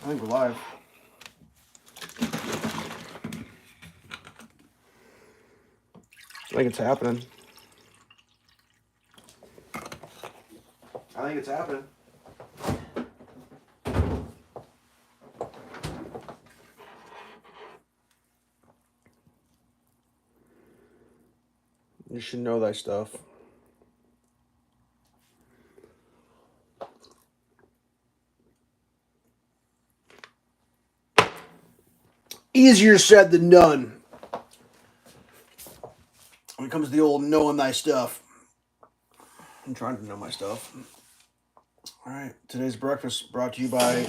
I think we're live. I think it's happening. I think it's happening. You should know thy stuff. Easier said than done when it comes to the old knowing thy stuff. I'm trying to know my stuff. All right, today's breakfast brought to you by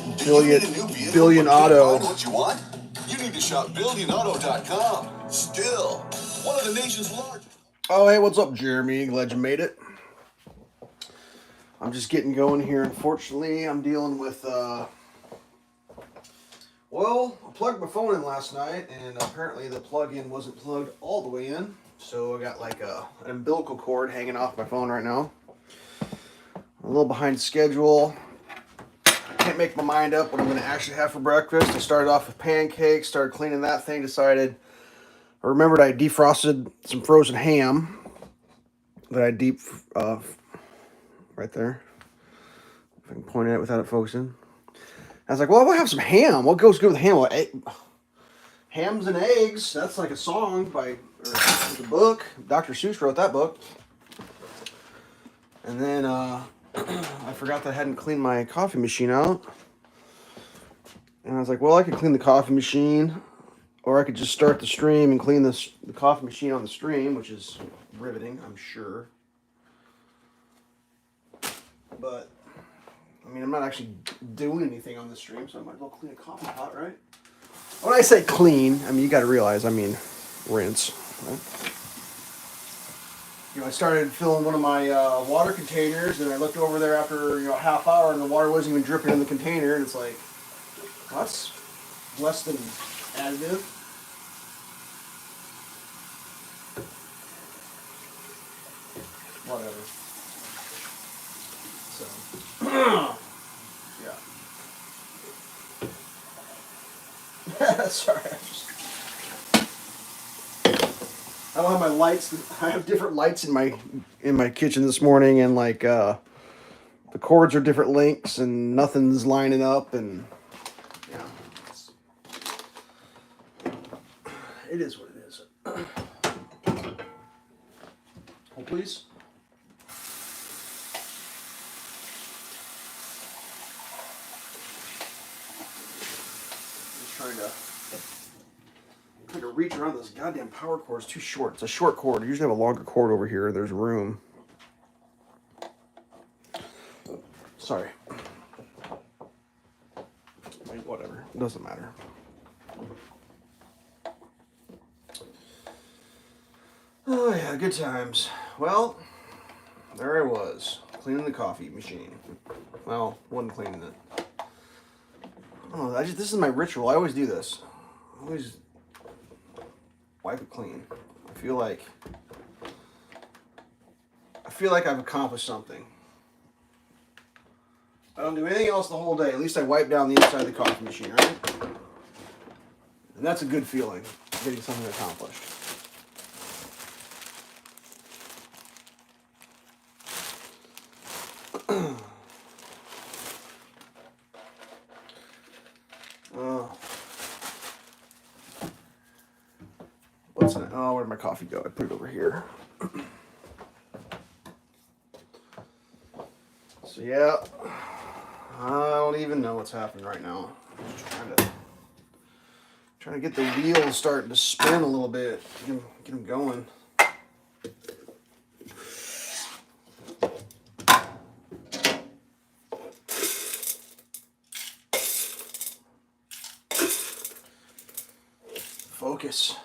Billion Auto. What you want? You need to shop BillionAuto.com. Still, one of the nation's largest. Oh, hey, what's up, Jeremy? Glad you made it. I'm just getting going here. Unfortunately, I'm dealing with, well, I plugged my phone in last night, and apparently the plug-in wasn't plugged all the way in. So I got like an umbilical cord hanging off my phone right now. A little behind schedule. Can't make my mind up what I'm going to actually have for breakfast. I started off with pancakes, started cleaning that thing, decided, I remembered I defrosted some frozen ham that I right there. If I can point at it without it focusing. I was like, well, I'll have some ham. What goes good with ham? Well, hams and eggs. That's like a song by, or a book. Dr. Seuss wrote that book. And then I forgot that I hadn't cleaned my coffee machine out. And I was like, well, I could clean the coffee machine, or I could just start the stream and clean the coffee machine on the stream, which is riveting, I'm sure. But, I mean, I'm not actually doing anything on the stream, so I might as well clean a coffee pot, right? When I say clean, I mean, you got to realize, I mean, rinse, right? You know, I started filling one of my water containers, and I looked over there after, a half hour, and the water wasn't even dripping in the container, and it's like, well, that's less than additive. Whatever. So, yeah. Sorry, I don't have my lights. I have different lights in my kitchen this morning, and like the cords are different lengths, and nothing's lining up, and yeah, it is what it is. Hold, please. Trying to reach around this goddamn power cord. It's too short. It's a short cord. I usually have a longer cord over here. There's room. Sorry. Whatever. It doesn't matter. Oh yeah, good times. Well, there I was, cleaning the coffee machine. Well, wasn't cleaning it. Oh, this is my ritual. I always do this. I always wipe it clean. I feel like I've accomplished something. I don't do anything else the whole day. At least I wipe down the inside of the coffee machine, right? And that's a good feeling, getting something accomplished. What's in it? Oh, where'd my coffee go? I put it over here. So yeah, I don't even know what's happening right now. I'm just trying to get the wheels starting to spin a little bit, get them going. Focus.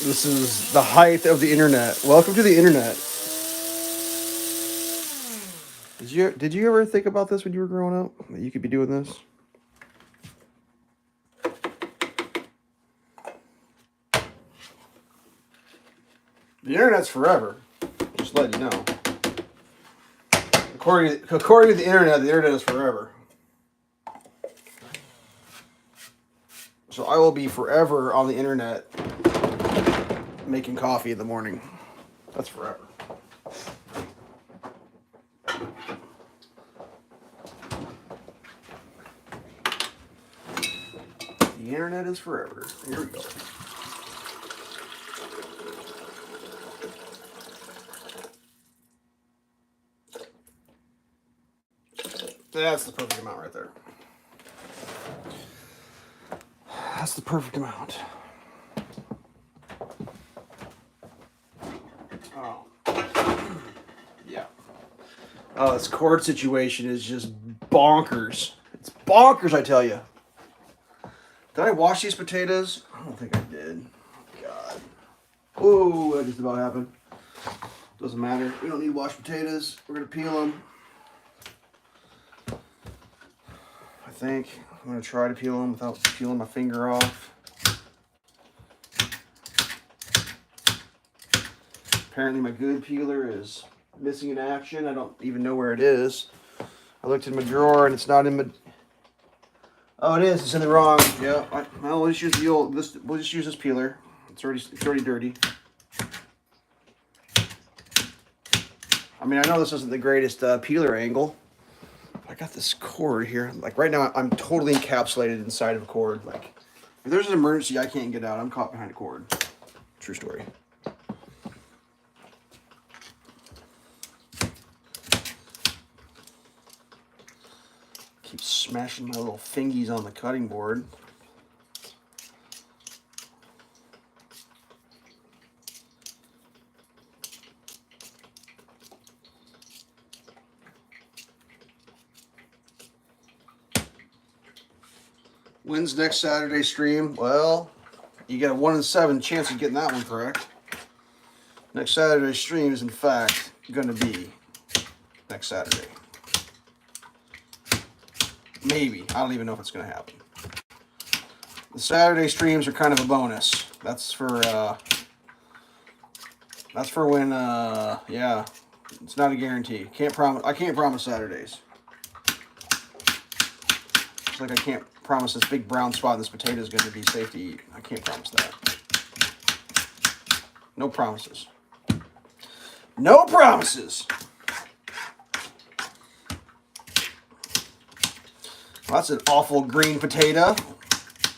This is the height of the internet. Welcome to the internet. Did you ever think about this when you were growing up? That you could be doing this? The internet's forever. Just letting you know. According to the internet is forever. So I will be forever on the internet making coffee in the morning. That's forever. The internet is forever. Here we go. That's the perfect amount right there. That's the perfect amount. Oh. Yeah. Oh, this cord situation is just bonkers. It's bonkers, I tell you. Did I wash these potatoes? I don't think I did. God. Whoa, that just about happened. Doesn't matter. We don't need washed potatoes. We're going to peel them. I think I'm going to try to peel them without peeling my finger off. Apparently my good peeler is missing in action. I don't even know where it is. I looked in my drawer and it's not in my... Oh, it is. It's in the wrong. Yeah. Well, we'll just use the old... We'll just use this peeler. It's already dirty. I mean, I know this isn't the greatest peeler angle. I got this cord here. Like right now, I'm totally encapsulated inside of a cord. Like, if there's an emergency, I can't get out. I'm caught behind a cord. True story. Keep smashing my little fingies on the cutting board. When's next Saturday stream? Well, you get a 1 in 7 chance of getting that one correct. Next Saturday stream is in fact going to be next Saturday. Maybe. I don't even know if it's going to happen. The Saturday streams are kind of a bonus. That's for when yeah, it's not a guarantee. I can't promise Saturdays. Just like I can't promise this big brown spot in this potato is going to be safe to eat. I can't promise that. No promises. No promises. Well, that's an awful green potato.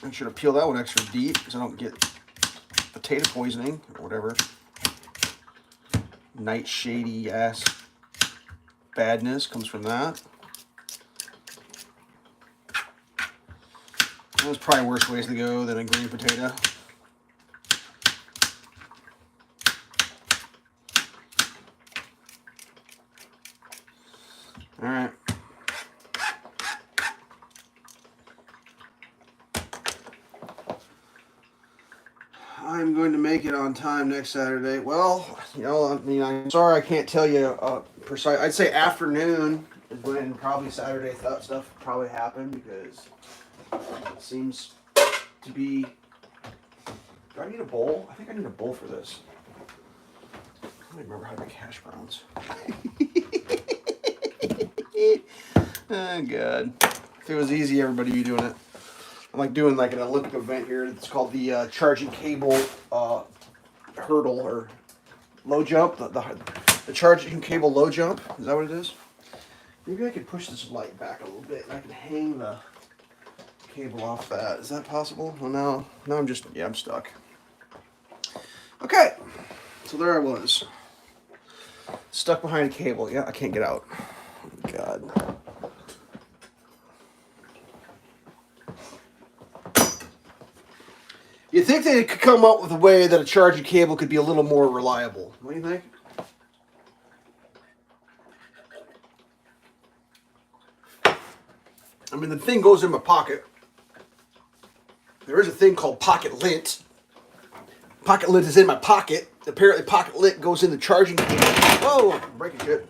Make sure to peel that one extra deep because I don't get potato poisoning or whatever. Nightshady ass badness comes from that. There's probably worse ways to go than a green potato. All right. I'm going to make it on time next Saturday. Well, you know, I mean, I'm sorry I can't tell you precise. I'd say afternoon is when probably Saturday stuff probably happened because it seems to be... Do I need a bowl? I think I need a bowl for this. I don't remember how to make hash browns. Oh, God. If it was easy, everybody would be doing it. I'm like doing like an Olympic event here. It's called the charging cable hurdle or low jump. The charging cable low jump. Is that what it is? Maybe I could push this light back a little bit and I can hang the cable off that. Is that possible? Well, no, I'm stuck. Okay, so there I was. Stuck behind a cable. Yeah, I can't get out. Oh, God. You think they could come up with a way that a charging cable could be a little more reliable? What do you think? I mean, the thing goes in my pocket. There is a thing called pocket lint. Pocket lint is in my pocket. Apparently, pocket lint goes in the charging cable. Whoa, I'm breaking shit.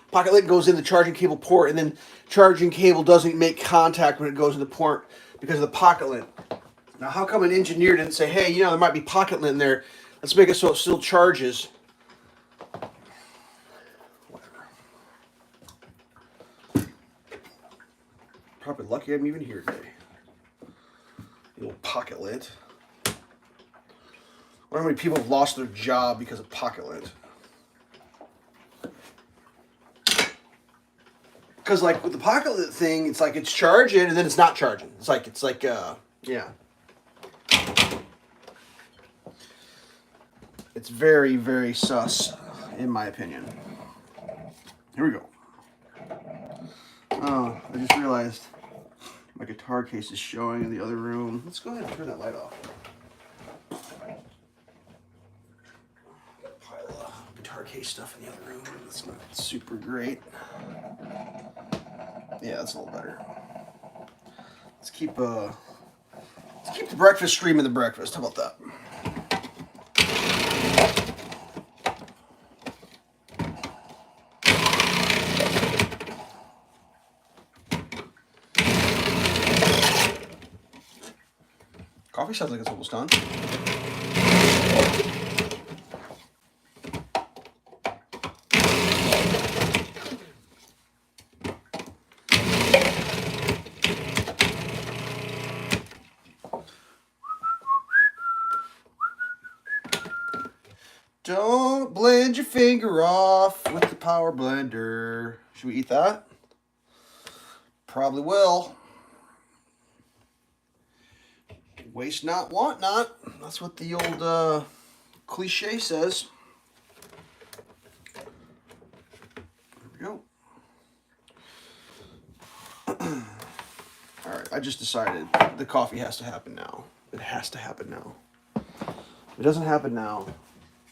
Pocket lint goes in the charging cable port, and then charging cable doesn't make contact when it goes in the port because of the pocket lint. Now, how come an engineer didn't say, hey, you know, there might be pocket lint in there. Let's make it so it still charges. Whatever. Probably lucky I'm even here today. A little pocket lint. I wonder how many people have lost their job because of pocket lint. Because like with the pocket lint thing, it's like it's charging and then it's not charging. It's like yeah. It's very, very sus, in my opinion. Here we go. Oh, I just realized my guitar case is showing in the other room. Let's go ahead and turn that light off. Pile of guitar case stuff in the other room. That's not super great. Yeah, that's a little better. Let's keep the breakfast stream in the breakfast. How about that? Coffee sounds like it's almost done. Don't blend your finger off with the power blender. Should we eat that? Probably will. Waste not, want not. That's what the old cliche says. There we go. Alright, I just decided the coffee has to happen now. It has to happen now. If it doesn't happen now,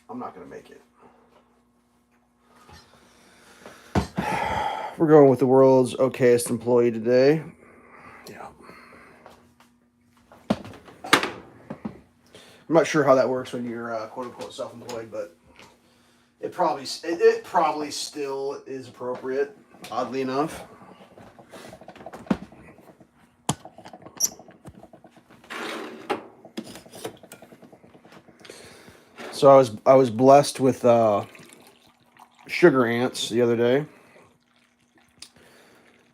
I'm not going to make it. We're going with the world's okayest employee today. Yeah. I'm not sure how that works when you're quote unquote self-employed, but it probably still is appropriate, oddly enough. So I was blessed with sugar ants the other day.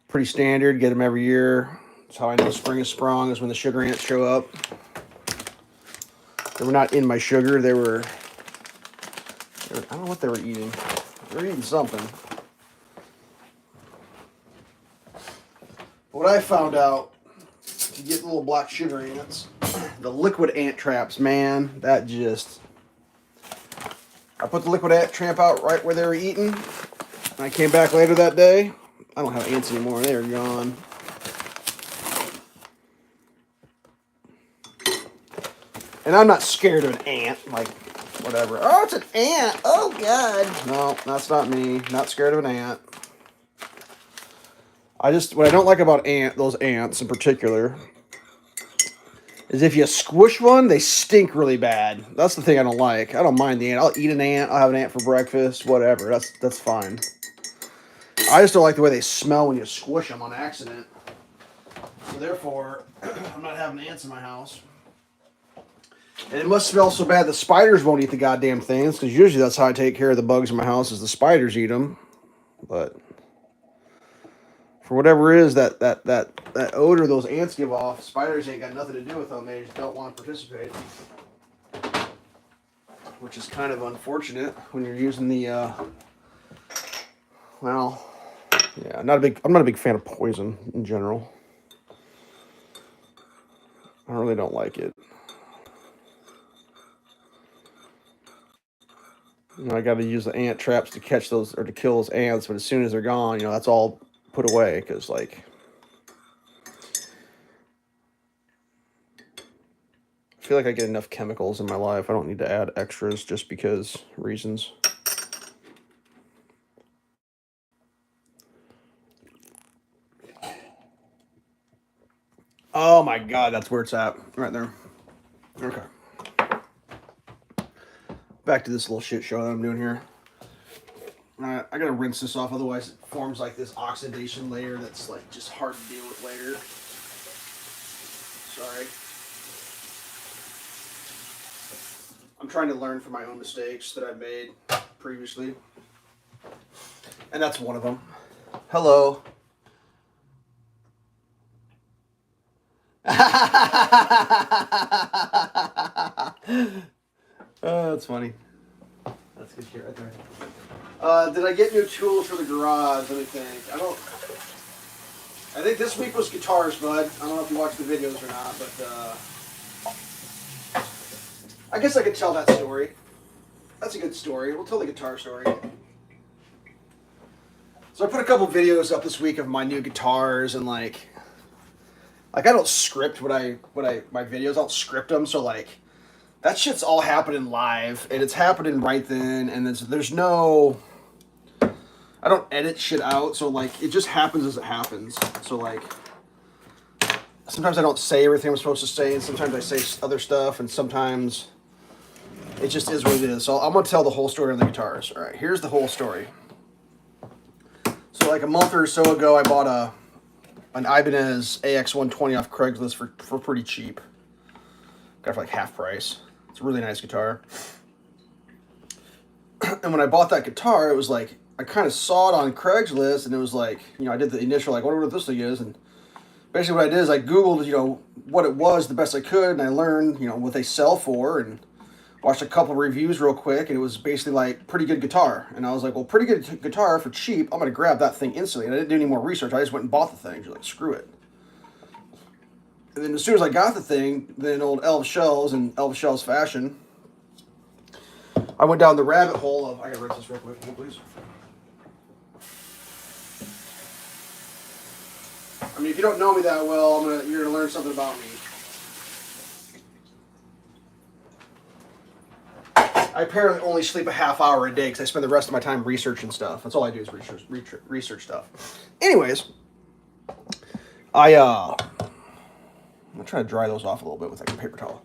Pretty standard, get them every year. That's how I know spring is sprung, is when the sugar ants show up. They were not in my sugar. They were I don't know what they were eating. They were eating something. What I found out, to get little black sugar ants, the liquid ant traps, man, that just... I put the liquid ant trap out right where they were eating. And I came back later that day. I don't have ants anymore. They are gone. And I'm not scared of an ant. Like, whatever. Oh, it's an ant. Oh, God. No, that's not me. Not scared of an ant. What I don't like about those ants in particular, is if you squish one, they stink really bad. That's the thing I don't like. I don't mind the ant. I'll eat an ant. I'll have an ant for breakfast. Whatever. That's fine. I just don't like the way they smell when you squish them on accident. So therefore, I'm not having ants in my house. And it must smell so bad the spiders won't eat the goddamn things, because usually that's how I take care of the bugs in my house, is the spiders eat them. But for whatever it is, that odor those ants give off, spiders ain't got nothing to do with them. They just don't want to participate. Which is kind of unfortunate when you're using the, well, yeah, I'm not a big fan of poison in general. I really don't like it. You know, I got to use the ant traps to catch those, or to kill those ants, but as soon as they're gone, you know, that's all put away, because, like, I feel like I get enough chemicals in my life. I don't need to add extras just because reasons. Oh my God, that's where it's at. Right there. Okay. Back to this little shit show that I'm doing here. Alright, I gotta rinse this off, otherwise it forms like this oxidation layer that's like just hard to deal with later. Sorry. I'm trying to learn from my own mistakes that I've made previously. And that's one of them. Hello. Oh, that's funny. That's good shit right there. Did I get new tools for the garage? Let me think. I think this week was guitars, bud. I don't know if you watched the videos or not, but I guess I could tell that story. That's a good story. We'll tell the guitar story. So I put a couple videos up this week of my new guitars, and like I don't script my videos. I don't script them, so like that shit's all happening live, and it's happening right then, and there's no. I don't edit shit out, so like it just happens as it happens. So like sometimes I don't say everything I'm supposed to say, and sometimes I say other stuff, and sometimes it just is what it is. So I'm gonna tell the whole story on the guitars. All right, here's the whole story. So like a month or so ago, I bought an Ibanez AX120 off Craigslist for pretty cheap. Got it for like half price. It's a really nice guitar. And when I bought that guitar, it was like I kind of saw it on Craigslist, and it was like, you know, I did the initial like, I wonder what this thing is, and basically what I did is I Googled, you know, what it was the best I could, and I learned, you know, what they sell for, and watched a couple reviews real quick, and it was basically like pretty good guitar. And I was like, well, pretty good guitar for cheap. I'm gonna grab that thing instantly. And I didn't do any more research. I just went and bought the thing. Just like, screw it. And then as soon as I got the thing, then old Elveshelves in Elveshelves fashion, I went down the rabbit hole of. I gotta rinse this real quick, please. I mean, if you don't know me that well, you're gonna learn something about me. I apparently only sleep a half hour a day because I spend the rest of my time researching stuff. That's all I do is research stuff. Anyways, I'm trying to dry those off a little bit with like a paper towel.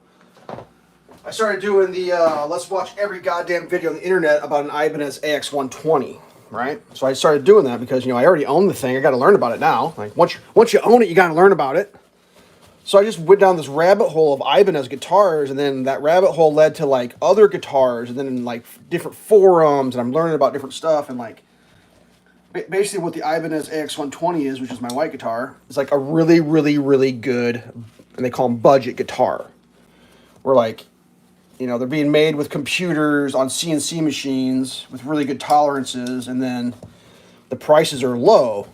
I started doing the let's watch every goddamn video on the internet about an Ibanez AX120, right? So I started doing that because, you know, I already own the thing. I got to learn about it now. Like once you own it, you got to learn about it. So I just went down this rabbit hole of Ibanez guitars, and then that rabbit hole led to like other guitars, and then in like different forums, and I'm learning about different stuff, and like basically what the Ibanez AX120 is, which is my white guitar, is like a really, really, really good, and they call them budget guitar. Where like, you know, they're being made with computers on CNC machines with really good tolerances, and then the prices are low,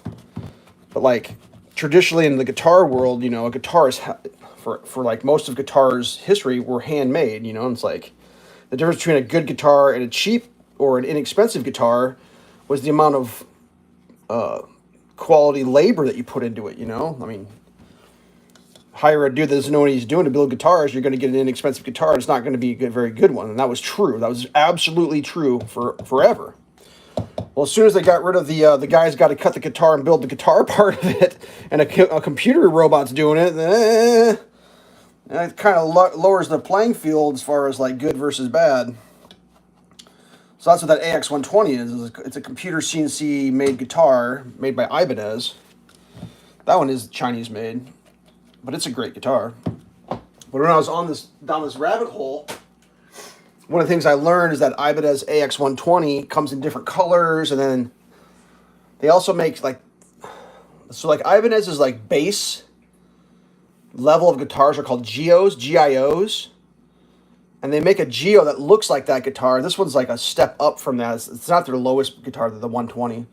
but like. Traditionally in the guitar world, you know, a guitar is for like most of guitars' history were handmade, you know, and it's like the difference between a good guitar and a cheap or an inexpensive guitar was the amount of quality labor that you put into it, you know. I mean, hire a dude that doesn't know what he's doing to build guitars, you're going to get an inexpensive guitar. It's not going to be a very good one, and that was true. That was absolutely true for forever. Well, as soon as they got rid of the guys got to cut the guitar and build the guitar part of it, and a computer robot's doing it, it kind of lowers the playing field as far as like good versus bad. So that's what that AX120 is. It's a computer CNC made guitar made by Ibanez. That one is Chinese made, but it's a great guitar. But when I was down this rabbit hole, one of the things I learned is that Ibanez AX120 comes in different colors, and then they also make like Ibanez is like base level of guitars are called GIOs, and they make a Geo that looks like that guitar. This one's like a step up from that. It's not their lowest guitar, the 120,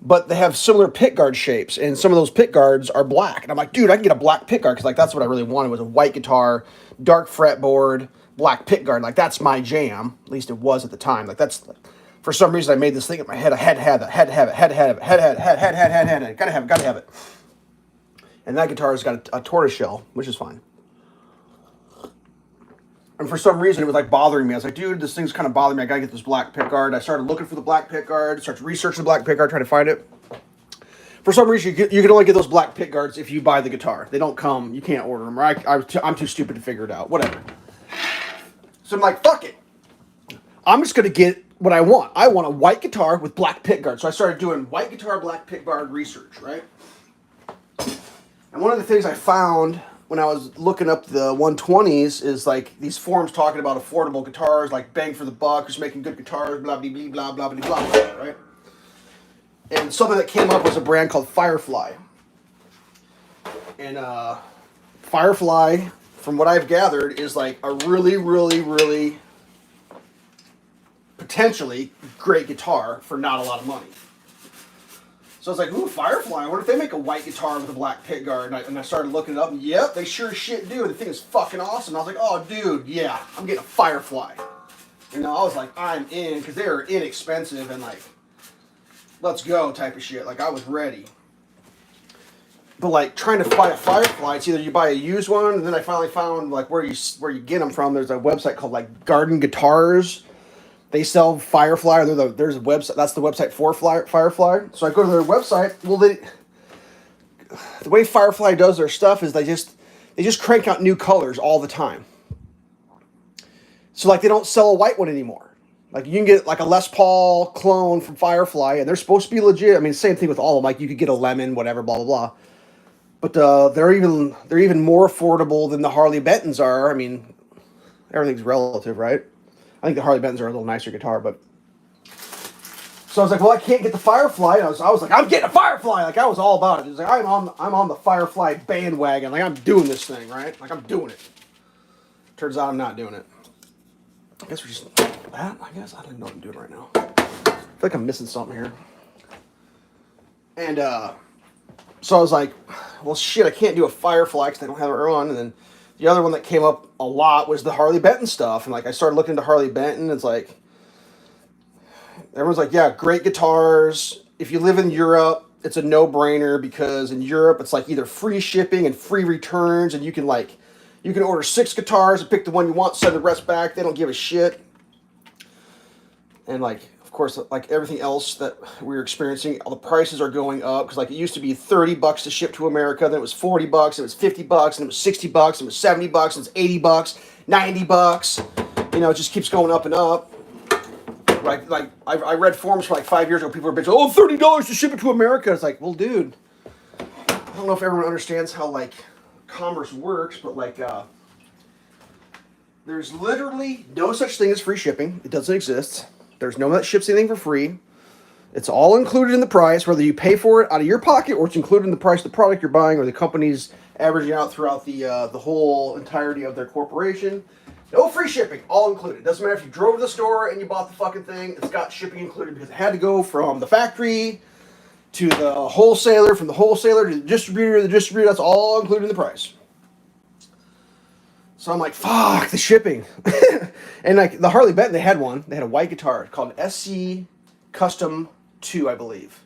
but they have similar pickguard shapes, and some of those pickguards are black. And I'm like, dude, I can get a black pickguard because like that's what I really wanted was a white guitar, dark fretboard. Black pickguard, like that's my jam. At least it was at the time. Like that's, for some reason, I made this thing in my head. I had to have it. Gotta have it. And that guitar's got a tortoise shell, which is fine. And for some reason, it was like bothering me. I was like, dude, this thing's kind of bothering me. I gotta get this black pickguard. I started looking for the black pickguard. Started researching the black pickguard, trying to find it. For some reason, you can only get those black pickguards if you buy the guitar. They don't come. You can't order them. Right? I'm too stupid to figure it out. Whatever. So I'm like, fuck it. I'm just going to get what I want. I want a white guitar with black pickguard. So I started doing white guitar, black pickguard research, right? And one of the things I found when I was looking up the 120s is like these forums talking about affordable guitars, like bang for the buck, who's making good guitars, blah blah blah blah blah blah blah, right? And something that came up was a brand called Firefly. And Firefly, from what I've gathered, is like a really, really, really potentially great guitar for not a lot of money. So I was like, ooh, Firefly, I wonder if they make a white guitar with a black pickguard. And I started looking it up, and yep, they sure as shit do. And the thing is fucking awesome. And I was like, oh, dude, yeah, I'm getting a Firefly. You know, I was like, I'm in, because they are inexpensive and like, let's go type of shit. Like, I was ready. But like, trying to buy a Firefly, it's either you buy a used one, and then I finally found like where you get them from. There's a website called like Garden Guitars. They sell Firefly. Or there's a website. That's the website for Firefly. So I go to their website. Well, the way Firefly does their stuff is they just crank out new colors all the time. So like they don't sell a white one anymore. Like you can get like a Les Paul clone from Firefly, and they're supposed to be legit. I mean, same thing with all of them. Like you could get a lemon, whatever, blah blah blah. But they're even more affordable than the Harley Bentons are. I mean, everything's relative, right? I think the Harley Bentons are a little nicer guitar, but so I was like, well, I can't get the Firefly. I was like, I'm getting a Firefly. Like I was all about it. It was like I'm on the Firefly bandwagon. Like I'm doing this thing, right? Like I'm doing it. Turns out I'm not doing it. I guess we're just that. I guess I don't know what I'm doing right now. I feel like I'm missing something here. And so I was like, well, shit, I can't do a Firefly because I don't have it on. And then the other one that came up a lot was the Harley Benton stuff. And like I started looking into Harley Benton. It's like everyone's like, yeah, great guitars. If you live in Europe, it's a no-brainer because in Europe it's like either free shipping and free returns, and you can order 6 guitars and pick the one you want, send the rest back. They don't give a shit. And like, of course, like everything else that we're experiencing, all the prices are going up because like it used to be $30 to ship to America, then it was $40, it was $50, and it was $60, it was $70, it was $80, $90. You know, it just keeps going up and up. Right? Like I read forums from like 5 years ago, people were bitching, oh, $30 to ship it to America. It's like, well, dude, I don't know if everyone understands how like commerce works, but like there's literally no such thing as free shipping. It doesn't exist. There's no one that ships anything for free. It's all included in the price, whether you pay for it out of your pocket or it's included in the price of the product you're buying or the company's averaging out throughout the whole entirety of their corporation. No free shipping, all included. Doesn't matter if you drove to the store and you bought the fucking thing, it's got shipping included because it had to go from the factory to the wholesaler, from the wholesaler to the distributor, that's all included in the price. So I'm like, fuck the shipping. And like the Harley Benton, they had a white guitar called an SC Custom 2, I believe.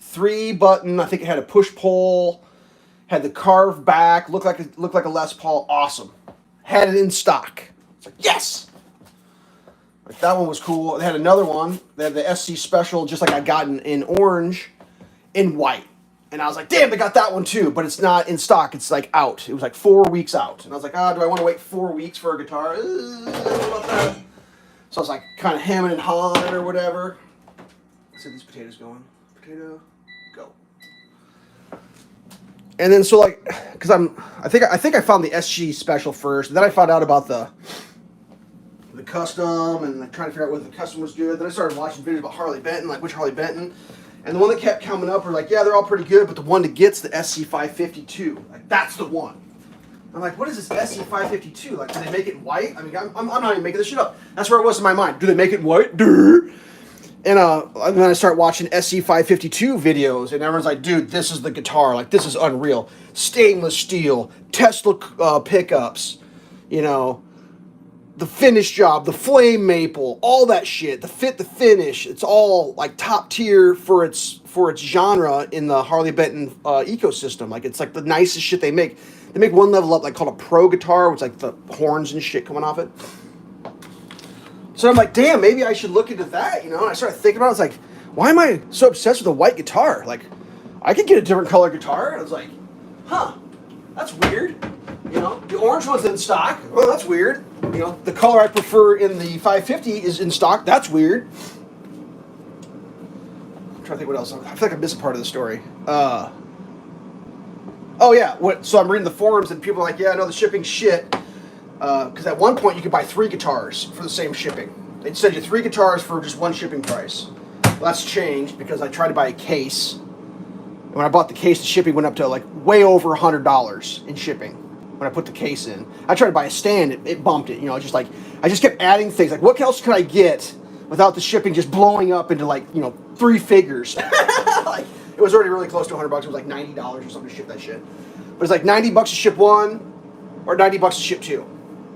3-button, I think it had a push-pull, had the carved back, looked like a Les Paul, awesome. Had it in stock. It's like, yes! Like that one was cool. They had another one, they had the SC Special, just like I got in orange, in white. And I was like, damn, they got that one too, but it's not in stock. It's like out. It was like 4 weeks out. And I was like, do I want to wait 4 weeks for a guitar? What about that? So I was like, kind of hemming and hawing or whatever. Let's see if these potatoes going. Potato, go. And then so like, because I think I found the SG Special first. And then I found out about the custom and like trying to figure out whether the custom was good. Then I started watching videos about Harley Benton, like which Harley Benton. And the one that kept coming up were like, yeah, they're all pretty good, but the one that gets the SC552, like that's the one. I'm like, what is this SC552? Like, do they make it in white? I mean, I'm not even making this shit up. That's where it was in my mind. Do they make it in white? Durr. And then I start watching SC552 videos, and everyone's like, dude, this is the guitar. Like, this is unreal. Stainless steel, Tesla pickups, you know, the finish job, the flame maple, all that shit, the fit, the finish, it's all like top tier for its genre in the Harley Benton ecosystem. Like it's like the nicest shit they make. They make one level up like called a pro guitar, which like the horns and shit coming off it. So I'm like, damn, maybe I should look into that, you know? And I started thinking about it. I was like, why am I so obsessed with a white guitar? Like, I could get a different color guitar. And I was like, huh, that's weird. You know, the orange one's in stock. Oh, that's weird. You know, the color I prefer in the 550 is in stock. That's weird. I'm trying to think what else. I feel like I missed a part of the story. Oh yeah. So I'm reading the forums and people are like, yeah, I know the shipping's shit. Because at one point you could buy 3 guitars for the same shipping. They'd send you 3 guitars for just one shipping price. Well, that's changed because I tried to buy a case. And when I bought the case, the shipping went up to like way over $100 in shipping. When I put the case in, I tried to buy a stand, it bumped it. You know, just like I just kept adding things. Like, what else could I get without the shipping just blowing up into like 3 figures? Like, it was already really close to $100. It was like $90 or something to ship that shit. But it's like $90 to ship one, or $90 to ship 2.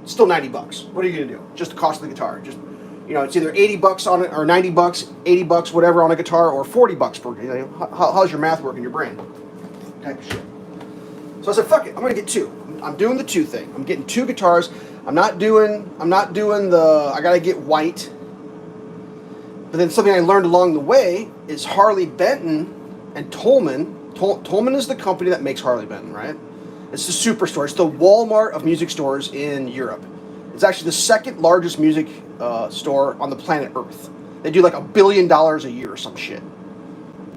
It's still $90. What are you gonna do? Just the cost of the guitar. Just it's either $80 on it or $90, $80, whatever on a guitar, or $40 per. How's your math work in your brain? Type of shit. So I said, fuck it. I'm gonna get 2. I'm doing the 2 thing. I'm getting 2 guitars. I'm not doing the. I gotta get white. But then something I learned along the way is Harley Benton and Tolman. Tolman is the company that makes Harley Benton, right? It's the superstore. It's the Walmart of music stores in Europe. It's actually the 2nd largest music store on the planet Earth. They do like $1 billion a year or some shit.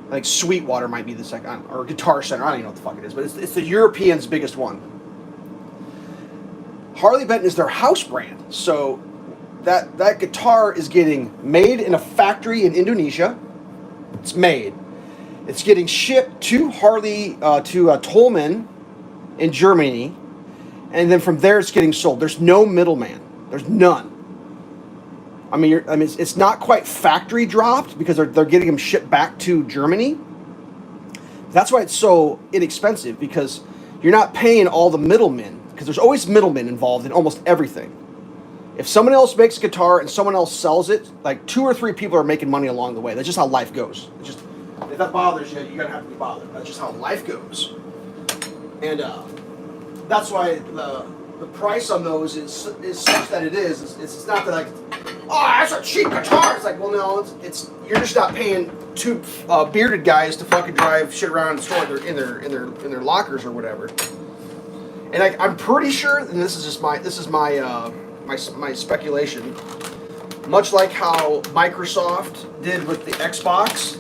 I think Sweetwater might be the second, or Guitar Center. I don't even know what the fuck it is, but it's the Europeans' biggest one. Harley Benton is their house brand, so that guitar is getting made in a factory in Indonesia. It's made. It's getting shipped to Tolman in Germany, and then from there it's getting sold. There's no middleman. There's none. I mean, it's not quite factory dropped because they're getting them shipped back to Germany. That's why it's so inexpensive, because you're not paying all the middlemen, because there's always middlemen involved in almost everything. If someone else makes a guitar and someone else sells it, like 2 or 3 people are making money along the way. That's just how life goes. It's just, if that bothers you, you're gonna have to be bothered. That's just how life goes. And that's why the price on those is such that it is. It's not that like, oh, that's a cheap guitar. It's like, well, no, it's you're just not paying 2 bearded guys to fucking drive shit around the store in their lockers or whatever. And I'm pretty sure, and this is my speculation. Much like how Microsoft did with the Xbox,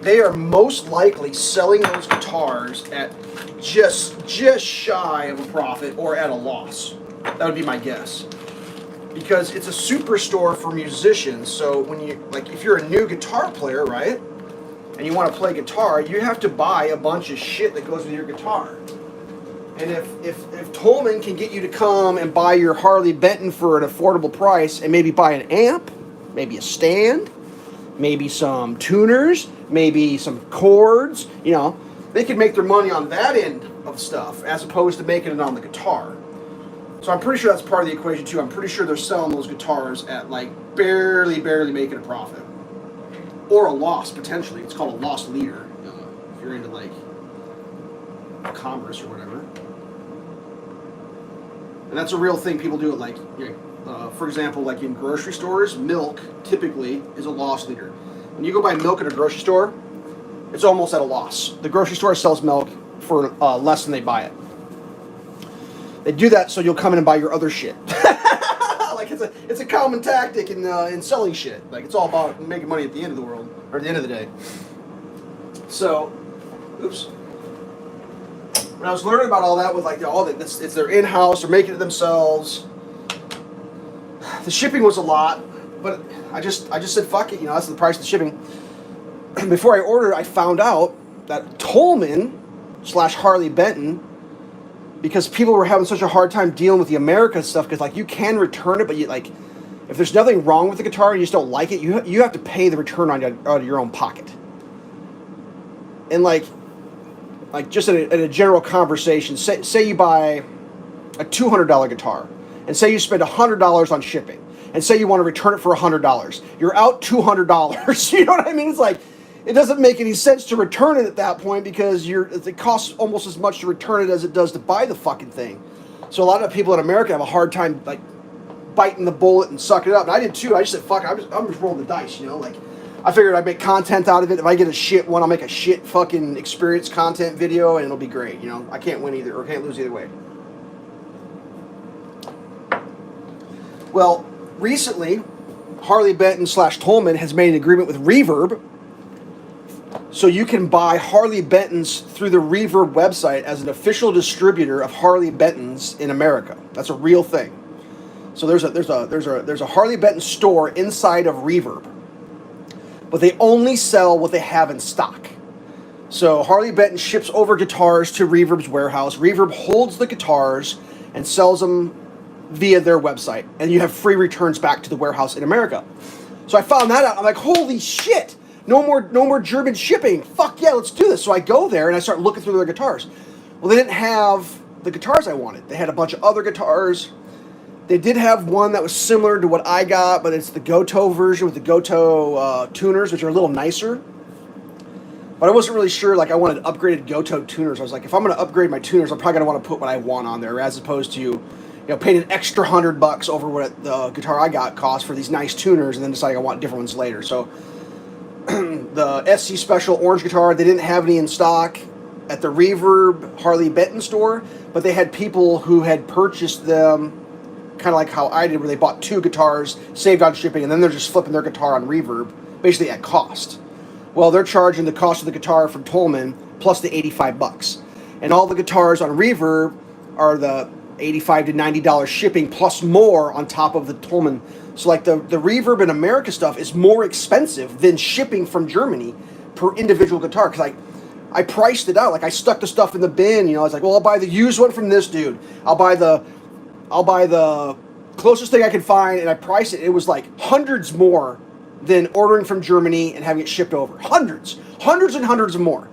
they are most likely selling those guitars at just shy of a profit or at a loss. That would be my guess. Because it's a superstore for musicians, so when if you're a new guitar player, right, and you want to play guitar, you have to buy a bunch of shit that goes with your guitar. And if Tolman can get you to come and buy your Harley Benton for an affordable price and maybe buy an amp, maybe a stand, maybe some tuners, maybe some chords, they could make their money on that end of stuff as opposed to making it on the guitar. So I'm pretty sure that's part of the equation too. I'm pretty sure they're selling those guitars at like barely making a profit. Or a loss, potentially. It's called a loss leader, if you're into like commerce or whatever. And that's a real thing people do. Like, for example, like in grocery stores, milk typically is a loss leader. When you go buy milk at a grocery store, it's almost at a loss. The grocery store sells milk for less than they buy it. They do that so you'll come in and buy your other shit. Like it's a common tactic in selling shit. Like, it's all about making money at the end of the world, or at the end of the day. So, oops. When I was learning about all that with like it's their in-house, they're making it themselves. The shipping was a lot, but I just said fuck it, that's the price of the shipping. Before I ordered, I found out that Tolman / Harley Benton, because people were having such a hard time dealing with the America stuff, because like you can return it, but if there's nothing wrong with the guitar and you just don't like it, you have to pay the return out of your own pocket. And like just in a general conversation, say you buy a $200 guitar, and say you spend $100 on shipping, and say you want to return it for $100, you're out $200. You know what I mean? It's like, it doesn't make any sense to return it at that point, because it costs almost as much to return it as it does to buy the fucking thing. So a lot of people in America have a hard time like biting the bullet and sucking it up. And I did too. I just said, fuck it, I'm just rolling the dice, like. I figured I'd make content out of it. If I get a shit one, I'll make a shit fucking experience content video, and it'll be great. I can't win either, or can't lose either way. Well, recently, Harley Benton / Tolman has made an agreement with Reverb So you can buy Harley Benton's through the Reverb website as an official distributor of Harley Benton's in America. That's a real thing. So there's a Harley Benton store inside of Reverb, but they only sell what they have in stock. So Harley Benton ships over guitars to Reverb's warehouse. Reverb holds the guitars and sells them via their website, and you have free returns back to the warehouse in America. So I found that out. I'm like, holy shit! No more German shipping. Fuck yeah, let's do this. So I go there and I start looking through their guitars. Well, they didn't have the guitars I wanted. They had a bunch of other guitars. They did have one that was similar to what I got, but it's the Goto version with the Goto tuners, which are a little nicer. But I wasn't really sure. Like, I wanted upgraded Goto tuners. I was like, if I'm going to upgrade my tuners, I'm probably going to want to put what I want on there, as opposed to, paying an extra $100 over what the guitar I got cost for these nice tuners, and then deciding I want different ones later. So the SC Special orange guitar, they didn't have any in stock at the Reverb Harley Benton store, but they had people who had purchased them kind of like how I did, where they bought 2 guitars, saved on shipping, and then they're just flipping their guitar on Reverb, basically at cost. Well, they're charging the cost of the guitar from Tolman plus the $85. And all the guitars on Reverb are the $85 to $90 shipping plus more on top of the Tolman. So like the Reverb in America stuff is more expensive than shipping from Germany per individual guitar. Because I priced it out. Like, I stuck the stuff in the bin. I was like, well, I'll buy the used one from this dude. I'll buy the closest thing I could find, and I priced it. It was like hundreds more than ordering from Germany and having it shipped over. Hundreds and hundreds of more.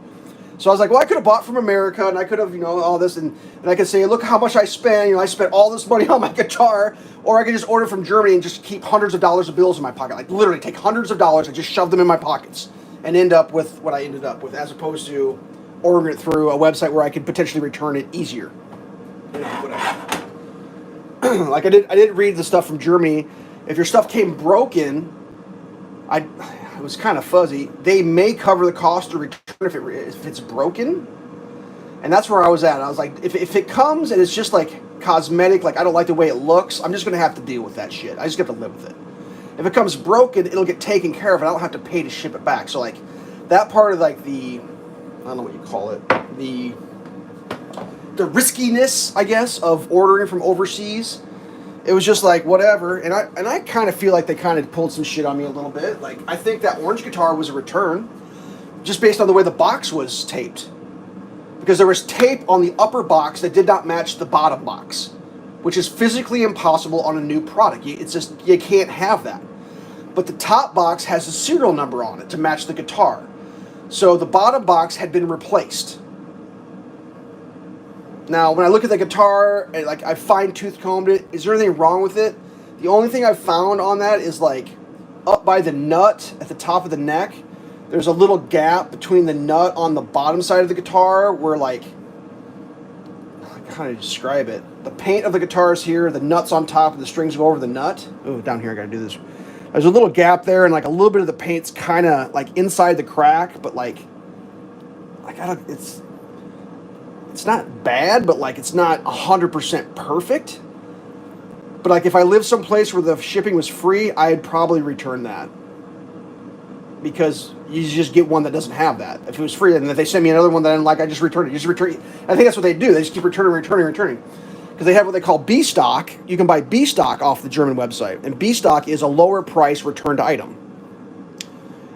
So I was like, well, I could have bought from America, and I could have, all this, and I could say, look how much I spent. I spent all this money on my guitar, or I could just order from Germany and just keep hundreds of dollars of bills in my pocket. Like, literally take hundreds of dollars and just shove them in my pockets and end up with what I ended up with, as opposed to ordering it through a website where I could potentially return it easier. Whatever. Like, I didn't read the stuff from Germany. If your stuff came broken, it was kind of fuzzy. They may cover the cost to return if it's broken. And that's where I was at. I was like, if it comes and it's just like cosmetic, like I don't like the way it looks, I'm just going to have to deal with that shit. I just have to live with it. If it comes broken, it'll get taken care of and I don't have to pay to ship it back. So like that part of like I don't know what you call it, the riskiness, I guess, of ordering from overseas, it was just like whatever. And I kind of feel like they kind of pulled some shit on me a little bit. Like, I think that orange guitar was a return just based on the way the box was taped, because there was tape on the upper box that did not match the bottom box, which is physically impossible on a new product. It's just, you can't have that. But the top box has a serial number on it to match the guitar. So the bottom box had been replaced. Now, when I look at the guitar, like, I fine-tooth combed it. Is there anything wrong with it? The only thing I've found on that is, like, up by the nut at the top of the neck, there's a little gap between the nut on the bottom side of the guitar where, like, how to describe it? The paint of the guitar is here, the nut's on top, and the strings go over the nut. Oh, down here, I gotta do this. There's a little gap there, and, like, a little bit of the paint's kind of, like, inside the crack, but, like it's not bad, but like it's not 100% perfect. But like if I lived someplace where the shipping was free, I'd probably return that, because you just get one that doesn't have that. If it was free and if they send me another one that I didn't like, I just return it. Just return it. I think that's what they do. They just keep returning. Because they have what they call B stock. You can buy B stock off the German website, and B stock is a lower price returned item.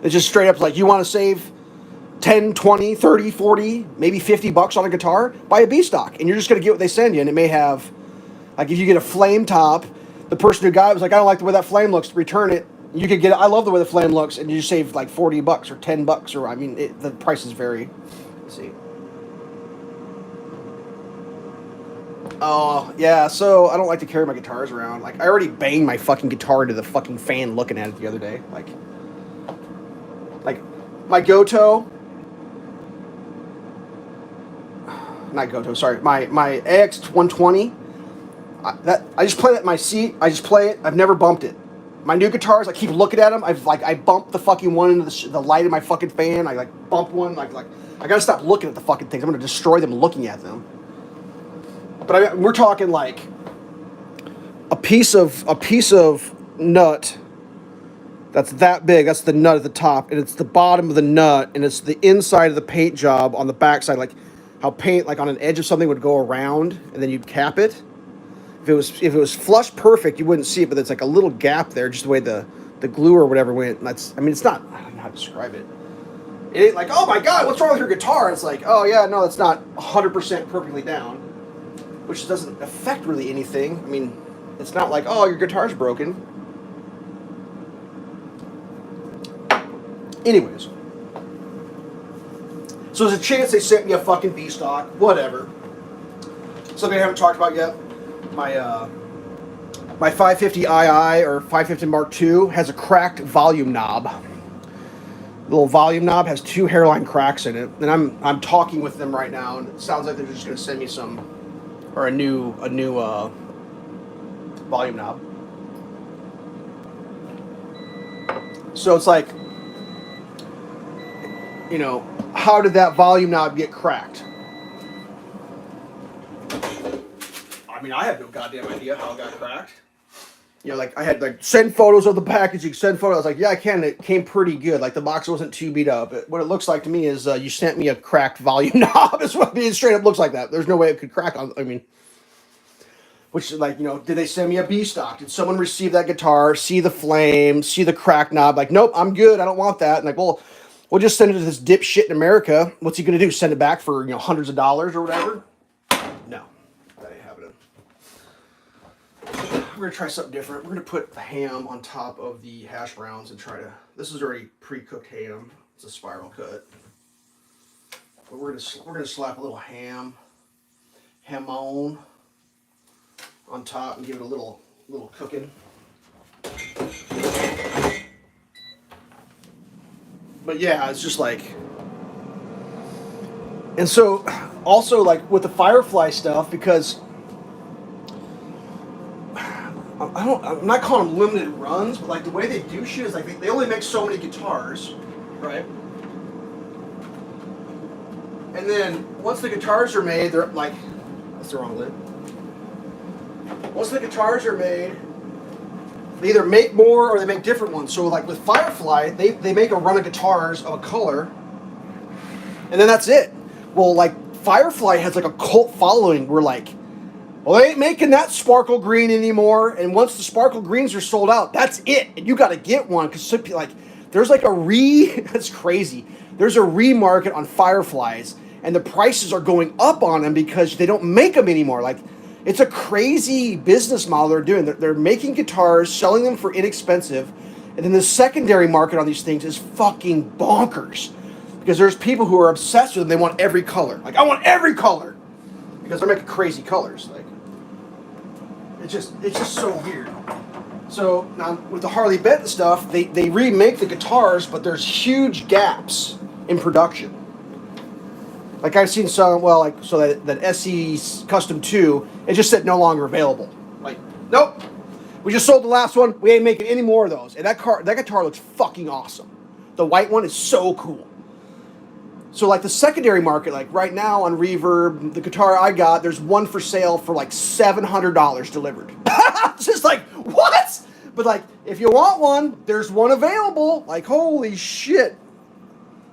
It's just straight up like, you want to save 10, 20, 30, 40, maybe $50 on a guitar, buy a B stock, and you're just going to get what they send you. And it may have, like, if you get a flame top, the person who got it was like, I don't like the way that flame looks, return it. You could get it, I love the way the flame looks, and you just save like $40 or $10, or I mean, the prices vary. Let's see. Oh, yeah, so I don't like to carry my guitars around. Like, I already banged my fucking guitar into the fucking fan looking at it the other day. Like my Goto, not Goto, sorry, my AX120, I just play that in my seat. I just play it. I've never bumped it. My new guitars, I keep looking at them. I bumped the fucking one into the light of my fucking fan. I like bumped one. Like I gotta stop looking at the fucking things. I'm gonna destroy them looking at them. But we're talking like a piece of nut That's that big. That's the nut at the top, and it's the bottom of the nut, and it's the inside of the paint job on the backside, like how paint, like on an edge of something, would go around, and then you'd cap it. If it was flush perfect, you wouldn't see it, but there's like a little gap there, just the way the glue or whatever went. And that's, I mean, it's not. I don't know how to describe it. It ain't like, oh my god, what's wrong with your guitar? It's like, oh yeah, no, it's not 100% perfectly down, which doesn't affect really anything. I mean, it's not like, oh, your guitar's broken. Anyways, so there's a chance they sent me a fucking B stock, whatever. Something I haven't talked about yet. My 550 II or 550 Mark II has a cracked volume knob. The little volume knob has 2 hairline cracks in it, and I'm talking with them right now, and it sounds like they're just going to send me some, or a new volume knob. So it's like, you know, how did that volume knob get cracked? I mean, I have no goddamn idea how it got cracked. You know, like, I had, like, send photos of the packaging, send photos. I was like, yeah, I can. It came pretty good. Like, the box wasn't too beat up. What it looks like to me is you sent me a cracked volume knob. Is what it straight up looks like that. There's no way it could crack on, I mean, which, like, you know, did they send me a B stock? Did someone receive that guitar, see the flame, see the cracked knob? Like, nope, I'm good. I don't want that. And like, well, we'll just send it to this dipshit in America. What's he going to do? Send it back for, you know, hundreds of dollars or whatever? No. That ain't happening. We're going to try something different. We're going to put the ham on top of the hash browns and try to... This is already pre-cooked ham. It's a spiral cut. But we're going to slap a little ham on top and give it a little cooking. But yeah, it's just like... And so, also, like, with the Firefly stuff, because... I'm not calling them limited runs, but like the way they do shit is like they only make so many guitars, right? And then once the guitars are made, they're like, that's the wrong lid. Once the guitars are made, they either make more or they make different ones. So like with Firefly, they make a run of guitars of a color, and then that's it. Well, like Firefly has like a cult following where like, well, they ain't making that sparkle green anymore. And once the sparkle greens are sold out, that's it. And you got to get one because like there's like that's crazy. There's a remarket on Fireflies, and the prices are going up on them because they don't make them anymore. Like it's a crazy business model they're doing. They're making guitars, selling them for inexpensive, and then the secondary market on these things is fucking bonkers because there's people who are obsessed with them. They want every color. Like I want every color because they're making crazy colors. Like. It's just so weird. So now with the Harley Benton stuff, they remake the guitars, but there's huge gaps in production. Like I've seen some, well, like so that SE Custom 2, it just said no longer available. Like, nope, we just sold the last one. We ain't making any more of those. And that guitar looks fucking awesome. The white one is so cool. So like the secondary market, like right now on Reverb, the guitar I got, there's one for sale for like $700 delivered. It's just like, what? But like, if you want one, there's one available. Like, holy shit.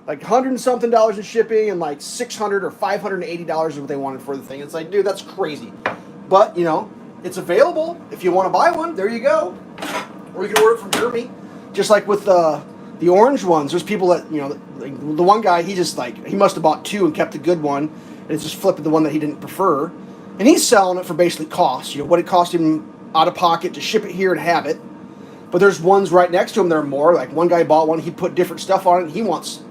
Like $100 and something in shipping and like $600 or $580 is what they wanted for the thing. It's like, dude, that's crazy. But, you know, it's available. If you want to buy one, there you go. Or you can order it from Germany. Just like with the orange ones, there's people that, you know, the one guy, he must have bought 2 and kept the good one, and it's just flipping the one that he didn't prefer. And he's selling it for basically cost, you know, what it cost him out of pocket to ship it here and have it. But there's ones right next to him that are more, like one guy bought one, he put different stuff on it, and he wants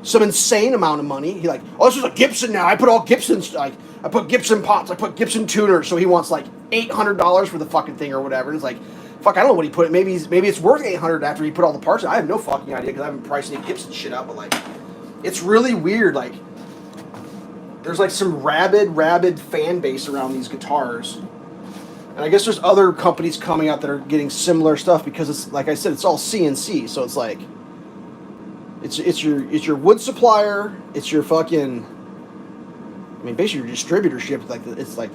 some insane amount of money. He like, oh, this is a Gibson now, I put all Gibsons, like, I put Gibson pots, I put Gibson tuners, so he wants like $800 for the fucking thing or whatever. And it's like, fuck, I don't know what he put it. Maybe it's worth $800 after he put all the parts in. I have no fucking idea because I haven't priced any Gibson shit out. But like, it's really weird. Like, there's like some rabid fan base around these guitars, and I guess there's other companies coming out that are getting similar stuff because it's like I said, it's all CNC. So it's like, it's your wood supplier, it's your fucking, I mean, basically your distributorship. Like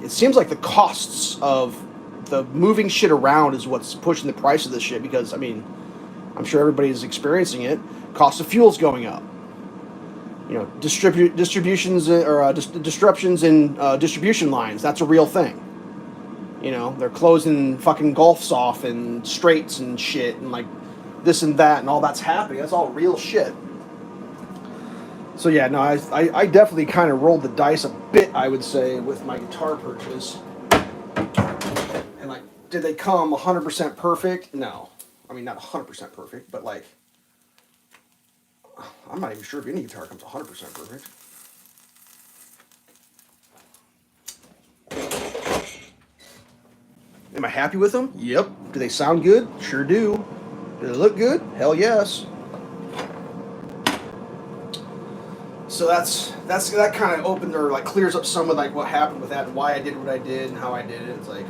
it seems like the costs of the moving shit around is what's pushing the price of this shit because, I mean, I'm sure everybody's experiencing it. Cost of fuel's going up. You know, disruptions in distribution lines. That's a real thing. You know, they're closing fucking Gulfs off and straits and shit and like this and that and all that's happening. That's all real shit. So yeah, no, I definitely kind of rolled the dice a bit, I would say, with my guitar purchase. And like, did they come 100% perfect? No. I mean, not 100% perfect, but like, I'm not even sure if any guitar comes 100% perfect. Am I happy with them? Yep. Do they sound good? Sure do. Do they look good? Hell yes. So that kind of opened or like clears up some of like what happened with that and why I did what I did and how I did it. It's like,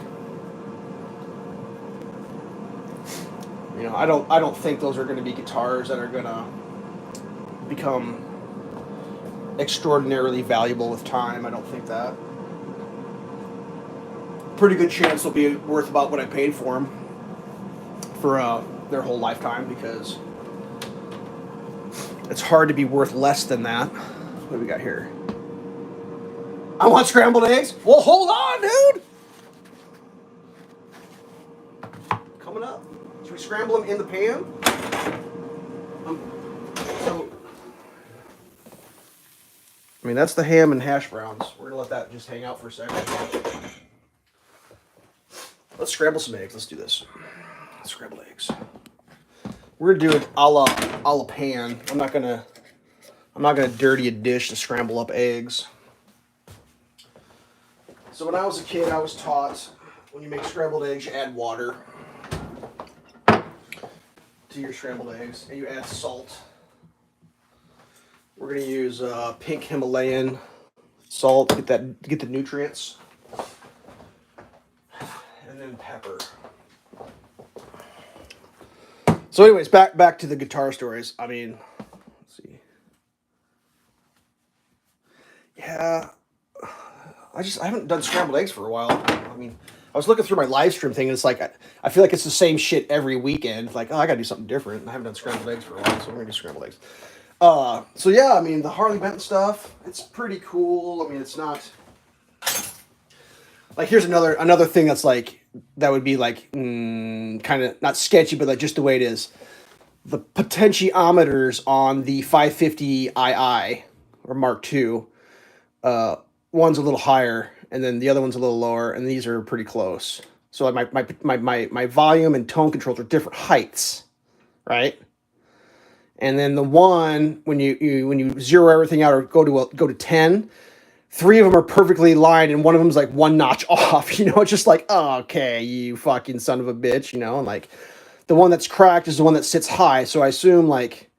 you know, I don't think those are going to be guitars that are going to become extraordinarily valuable with time. I don't think that. Pretty good chance they'll be worth about what I paid for them for their whole lifetime, because it's hard to be worth less than that. What do we got here? I want scrambled eggs. Well, hold on, dude. Coming up. Should we scramble them in the pan? I mean, that's the ham and hash browns. We're gonna let that just hang out for a second. Let's scramble some eggs. Let's do this. Scrambled eggs. We're gonna do it a la pan. I'm not gonna dirty a dish to scramble up eggs. So when I was a kid, I was taught when you make scrambled eggs, you add water to your scrambled eggs, and you add salt. We're gonna use pink Himalayan salt to get the nutrients, and then pepper. So, anyways, back to the guitar stories. I mean, let's see. Yeah, I haven't done scrambled eggs for a while. I mean, I was looking through my live stream thing, and it's like I feel like it's the same shit every weekend. Like, oh, I gotta do something different. I haven't done scrambled eggs for a while, so we're gonna do scrambled eggs. So yeah, I mean, the Harley Benton stuff, it's pretty cool. I mean, it's not like, here's another thing that's like, that would be like kind of not sketchy, but like just the way it is. The potentiometers on the 550 II or Mark II, one's a little higher, and then the other one's a little lower, and these are pretty close. So like my volume and tone controls are different heights, right? And then the one, when you zero everything out or go to 10, 3 of them are perfectly aligned, and one of them's like one notch off. You know, it's just like, oh, okay, you fucking son of a bitch. You know, and like the one that's cracked is the one that sits high. So I assume like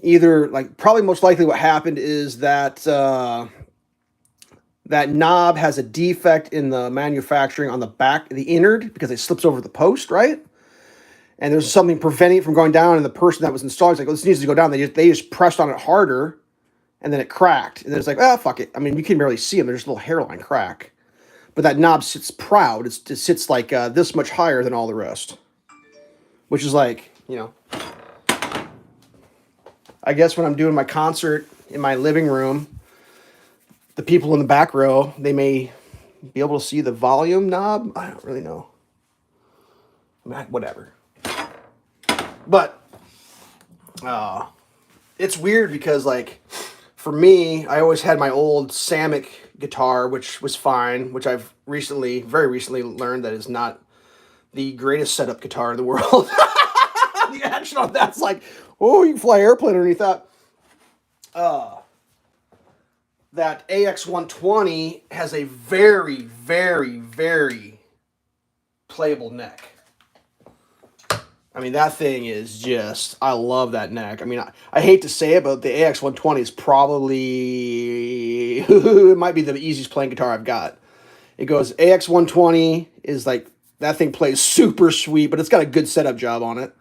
either like probably most likely what happened is that that knob has a defect in the manufacturing on the back, the innard, because it slips over the post, right? And there's something preventing it from going down, and the person that was installing is like, oh, this needs to go down. They just pressed on it harder, and then it cracked. And then it's like, ah, fuck it. I mean, you can barely see them. There's a little hairline crack. But that knob sits proud. It sits like this much higher than all the rest. Which is like, you know, I guess when I'm doing my concert in my living room, the people in the back row, they may be able to see the volume knob. I don't really know. Whatever. But it's weird because, like, for me, I always had my old Samick guitar, which was fine, which I've very recently learned that is not the greatest setup guitar in the world. The action on that's like, oh, you can fly airplane underneath that. That AX120 has a very, very, very playable neck. I mean, that thing is just, I love that neck. I mean, I hate to say it, but the AX120 is probably, it might be the easiest playing guitar I've got. It goes, AX120 is like, that thing plays super sweet, but it's got a good setup job on it.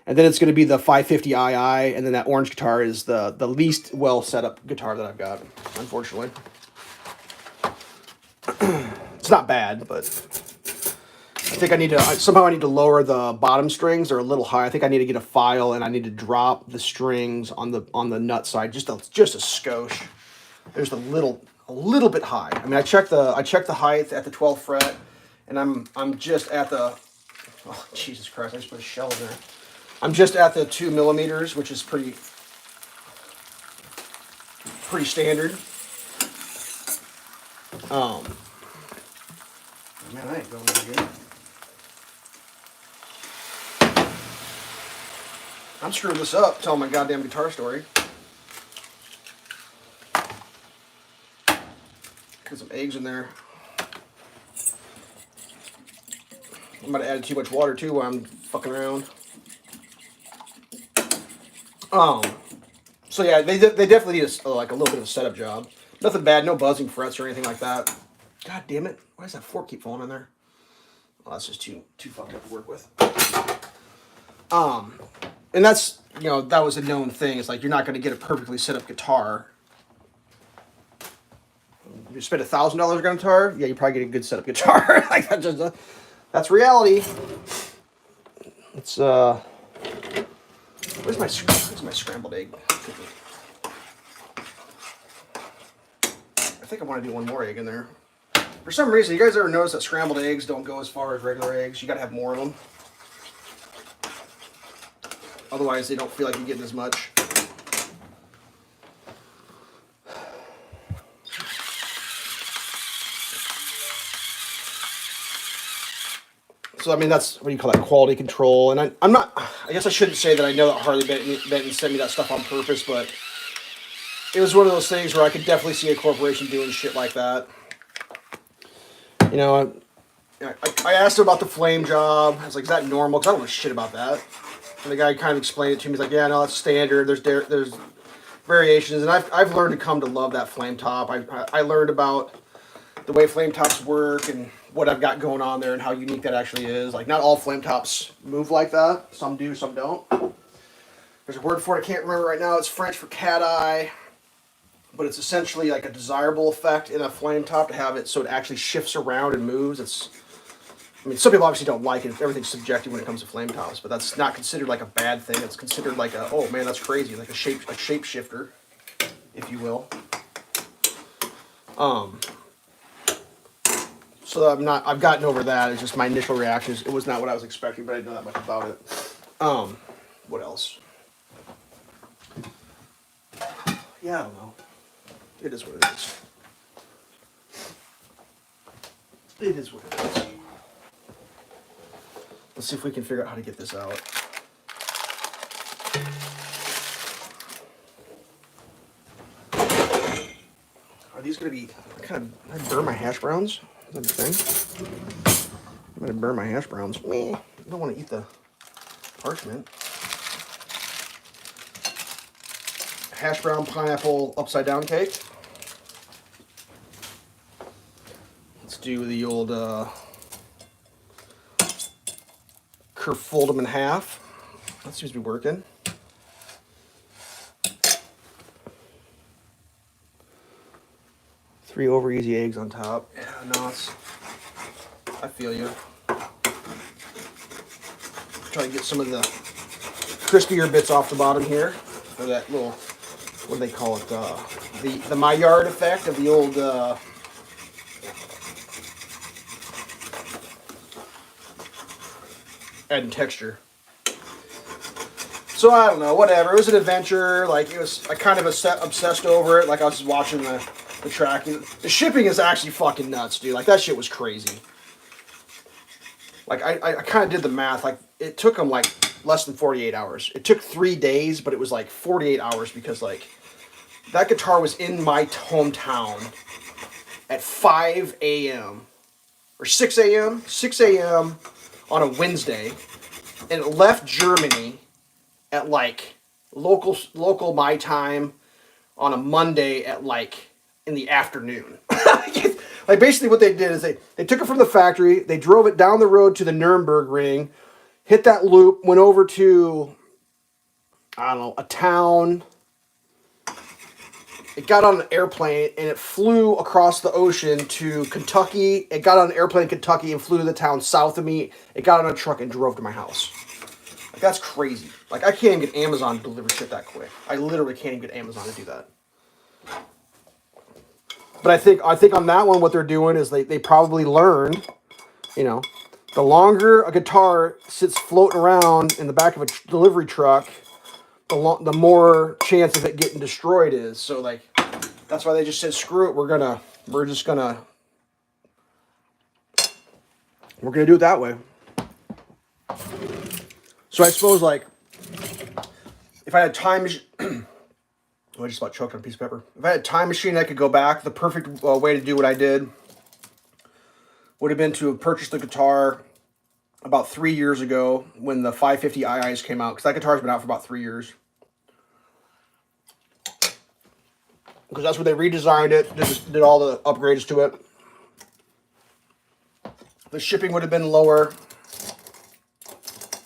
And then it's going to be the 550 II, and then that orange guitar is the least well set up guitar that I've got, unfortunately. It's not bad, but think I need to, somehow I need to lower the bottom strings. They're a little high. I think I need to get a file and I need to drop the strings on the nut side just a skosh. There's a little bit high. I mean, I checked the height at the 12th fret, and I'm just at the, oh Jesus Christ! I just put a shell in there. I'm just at the 2 millimeters, which is pretty standard. Man, I ain't going very good. I'm screwing this up, telling my goddamn guitar story. Put some eggs in there. I might have added too much water too while I'm fucking around. So yeah, they definitely need like a little bit of a setup job. Nothing bad, no buzzing frets or anything like that. God damn it! Why does that fork keep falling in there? Well, that's just too fucked up to work with. And that's, you know, that was a known thing. It's like you're not going to get a perfectly set up guitar. You spend $1,000 on a guitar, yeah, you probably get a good setup guitar. Like that's reality. It's where's my scrambled egg? I think I want to do one more egg in there. For some reason, you guys ever notice that scrambled eggs don't go as far as regular eggs? You got to have more of them. Otherwise, they don't feel like you're getting as much. So, I mean, that's, what do you call that, quality control. And I'm not, I guess I shouldn't say that I know that Harley Benton sent me that stuff on purpose, but it was one of those things where I could definitely see a corporation doing shit like that. You know, I asked him about the flame job. I was like, is that normal? Because I don't know shit about that. And the guy kind of explained it to me. He's like, yeah, no, that's standard. There's variations. And I've learned to come to love that flame top. I learned about the way flame tops work and what I've got going on there and how unique that actually is. Like, not all flame tops move like that. Some do, some don't. There's a word for it I can't remember right now. It's French for cat eye. But it's essentially like a desirable effect in a flame top to have it so it actually shifts around and moves. I mean, some people obviously don't like it. Everything's subjective when it comes to flame tops, but that's not considered like a bad thing. It's considered like a, oh man, that's crazy, like a shape shifter, if you will. So I've gotten over that. It's just my initial reaction. It was not what I was expecting, but I didn't know that much about it. What else? Yeah, I don't know. It is what it is. It is what it is. Let's see if we can figure out how to get this out. Are these going to be, I burn my hash browns? Is that the thing? I'm going to burn my hash browns. I don't want to eat the parchment. Hash brown pineapple upside down cake. Let's do the old fold them in half. That seems to be working. Three over easy eggs on top. Yeah, no, I feel you. Try to get some of the crispier bits off the bottom here. For that little, what do they call it? The Maillard effect of the old adding texture. So I don't know, whatever. It was an adventure. Like, it was, I kind of obsessed over it. Like, I was just watching the tracking. The shipping is actually fucking nuts, dude. Like, that shit was crazy. Like, I kind of did the math. Like, it took them like less than 48 hours. It took 3 days, but it was like 48 hours because, like, that guitar was in my hometown at 5 a.m. or 6 a.m. 6 a.m. on a Wednesday, and it left Germany at like local my time on a Monday at like in the afternoon. Like, basically what they did is they took it from the factory, they drove it down the road to the Nuremberg ring, hit that loop, went over to, I don't know, a town it got on an airplane and it flew across the ocean to Kentucky. It got on an airplane in Kentucky and flew to the town south of me. It got on a truck and drove to my house. Like, that's crazy. Like, I can't even get Amazon to deliver shit that quick. I literally can't even get Amazon to do that. But I think on that one, what they're doing is they probably learned, you know, the longer a guitar sits floating around in the back of a delivery truck, the more chance of it getting destroyed is. So, like, that's why they just said, screw it, we're gonna do it that way. So I suppose, like, if I had a time machine, I just about choked on a piece of pepper. If I had a time machine, I could go back. The perfect way to do what I did would have been to have purchased the guitar about 3 years ago when the 550 IIs came out, because that guitar's been out for about 3 years. Because that's when they redesigned it, did all the upgrades to it. The shipping would have been lower,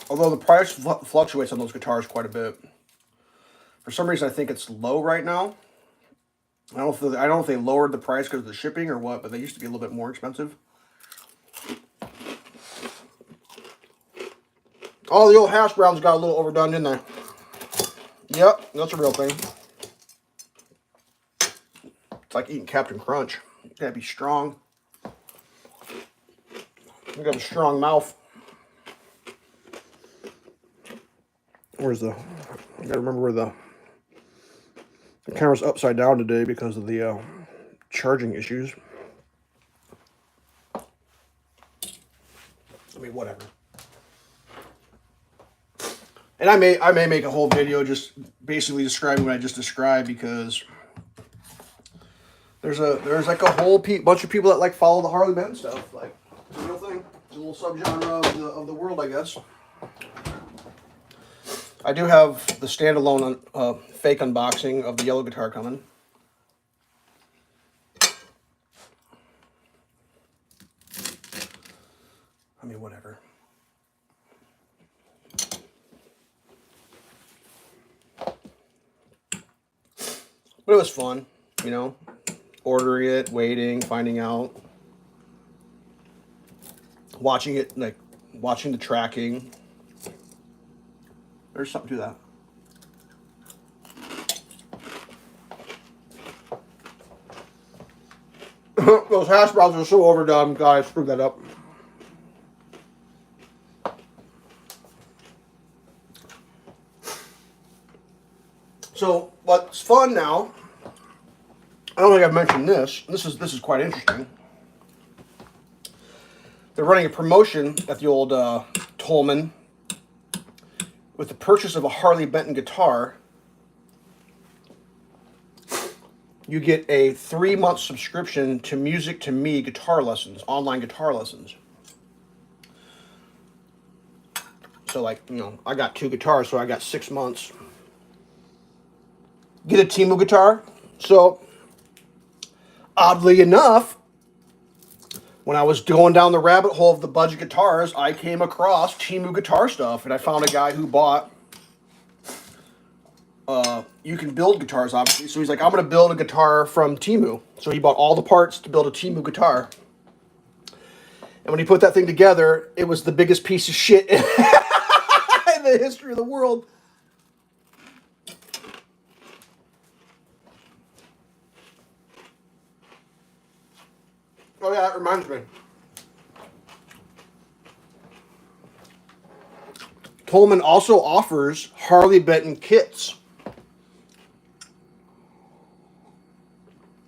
although the price fluctuates on those guitars quite a bit. For some reason, I think it's low right now. I don't know if they lowered the price because of the shipping or what, but they used to be a little bit more expensive. Oh, the old hash browns got a little overdone, didn't they? Yep, that's a real thing. It's like eating Captain Crunch. You gotta be strong. You got a strong mouth. I gotta remember where the camera's upside down today because of the charging issues. I mean, whatever. And I may make a whole video just basically describing what I just described, because there's like a whole bunch of people that like follow the Harley Benton stuff. Like, it's a real thing. It's a little subgenre of the world, I guess. I do have the standalone fake unboxing of the yellow guitar coming. I mean, whatever. But it was fun, you know, ordering it, waiting, finding out, watching it, like watching the tracking. There's something to that. Those hash browns are so overdone, guys. Screw that up. So what's fun now? I don't think I've mentioned this. This is quite interesting. They're running a promotion at the old Tolman. With the purchase of a Harley Benton guitar, you get a 3-month subscription to Music to Me guitar lessons, online guitar lessons. So, like, you know, I got 2 guitars, so I got 6 months. Get a Temu guitar. So, oddly enough, when I was going down the rabbit hole of the budget guitars, I came across Temu guitar stuff, and I found a guy who bought, you can build guitars, obviously, so he's like, I'm going to build a guitar from Temu. So he bought all the parts to build a Temu guitar. And when he put that thing together, it was the biggest piece of shit in the history of the world. Oh yeah, that reminds me. Tolman also offers Harley Benton kits.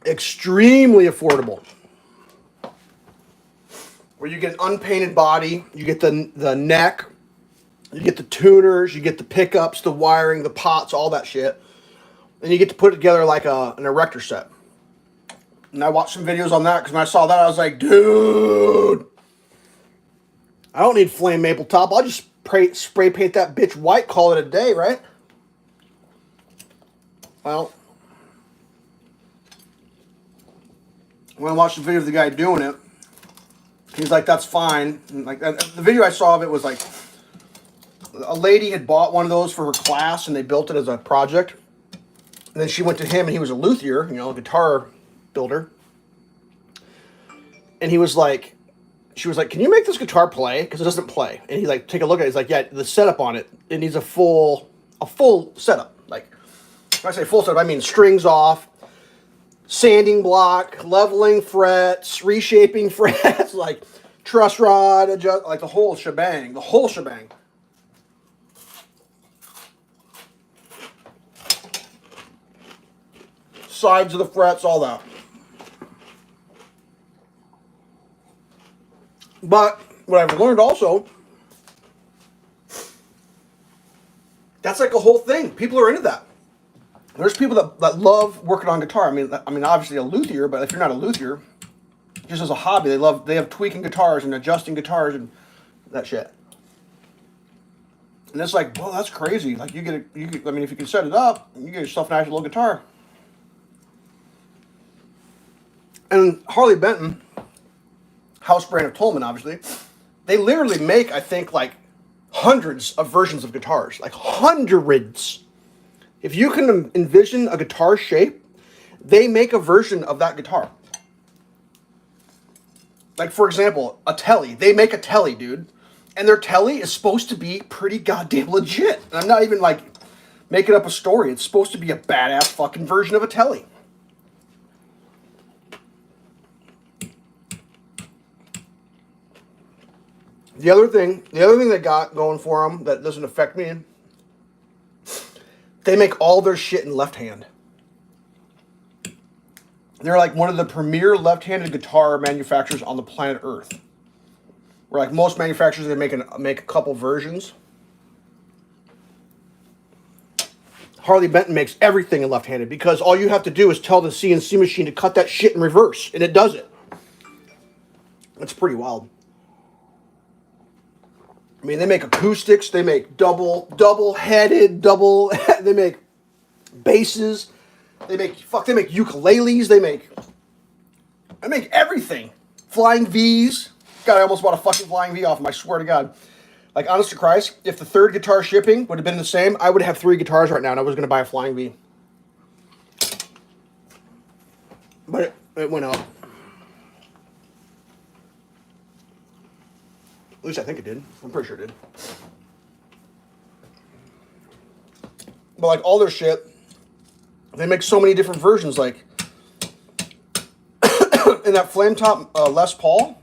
Extremely affordable. Where you get an unpainted body, you get the neck, you get the tuners, you get the pickups, the wiring, the pots, all that shit. And you get to put it together like an erector set. And I watched some videos on that, because when I saw that, I was like, dude, I don't need flame maple top. I'll just spray paint that bitch white, call it a day, right? Well, when I watched the video of the guy doing it, he's like, that's fine. And like, the video I saw of it was like, a lady had bought one of those for her class, and they built it as a project. And then she went to him, and he was a luthier, you know, a guitar builder. And he was like, she was like, "Can you make this guitar play? Because it doesn't play." And he like, take a look at it. He's like, "Yeah, the setup on it, it needs a full setup. Like, when I say full setup, I mean strings off, sanding block, leveling frets, reshaping frets, like truss rod, adjust, like the whole shebang, the whole shebang." Sides of the frets, all that. But what I've learned also, that's like a whole thing. People are into that. There's people that love working on guitar. I mean, obviously a luthier, but if you're not a luthier, just as a hobby, they have tweaking guitars and adjusting guitars and that shit. And it's like, well, that's crazy. Like I mean, if you can set it up, you get yourself a nice little guitar. And Harley Benton, house brand of Tolman, obviously, they literally make, I think, like hundreds of versions of guitars. Like hundreds. If you can envision a guitar shape, they make a version of that guitar. Like, for example, a Telly. They make a Telly, dude. And their Telly is supposed to be pretty goddamn legit. And I'm not even, like, making up a story. It's supposed to be a badass fucking version of a Telly. The other thing they got going for them that doesn't affect me, they make all their shit in left hand. They're like one of the premier left-handed guitar manufacturers on the planet Earth. Where like most manufacturers, they make a couple versions. Harley Benton makes everything in left-handed because all you have to do is tell the CNC machine to cut that shit in reverse, and it does it. It's pretty wild. I mean, they make acoustics, they make double-headed, they make basses, they make ukuleles, they make everything. Flying Vs. God, I almost bought a fucking Flying V off them, I swear to God. Like, honest to Christ, if the third guitar shipping would have been the same, I would have 3 guitars right now, and I was going to buy a Flying V. But it went up. At least I think it did. I'm pretty sure it did. But like all their shit, they make so many different versions. Like in that flame top Les Paul,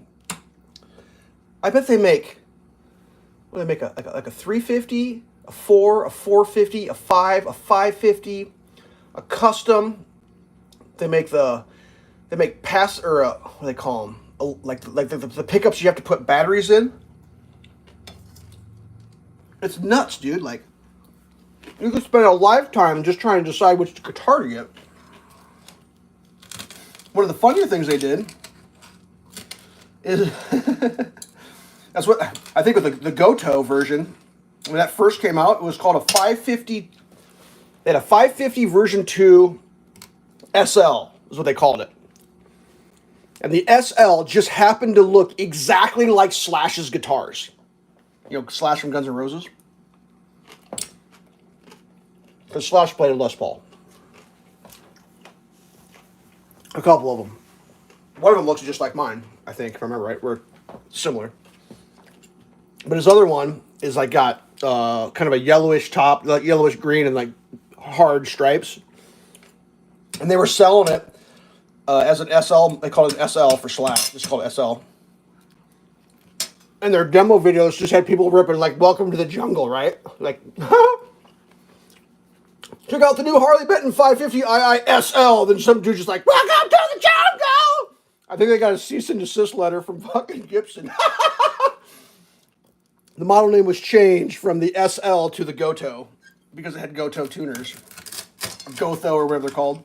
I bet they make. What do they make? Like a 350, a 4, a 450, a 5, a 550, a custom. They make pass or what do they call them? Like the pickups you have to put batteries in. It's nuts, dude. Like, you could spend a lifetime just trying to decide which guitar to get. One of the funnier things they did is that's what I think with the Goto version, when that first came out, it was called a 550. They had a 550 version 2 SL is what they called it. And the SL just happened to look exactly like Slash's guitars. You know, Slash from Guns N' Roses. Because Slash played a Les Paul. A couple of them. One of them looks just like mine, I think, if I remember right. We're similar. But his other one is like got kind of a yellowish top, like yellowish green and like hard stripes. And they were selling it as an SL. They called it an SL for Slash. Just called it SL. And their demo videos just had people ripping like "Welcome to the Jungle," right? Like, check out the new Harley Benton 550 IISL. Then some dude just like, "Welcome to the jungle." I think they got a cease and desist letter from fucking Gibson. The model name was changed from the SL to the Goto because it had Goto tuners, Gotho or whatever they're called.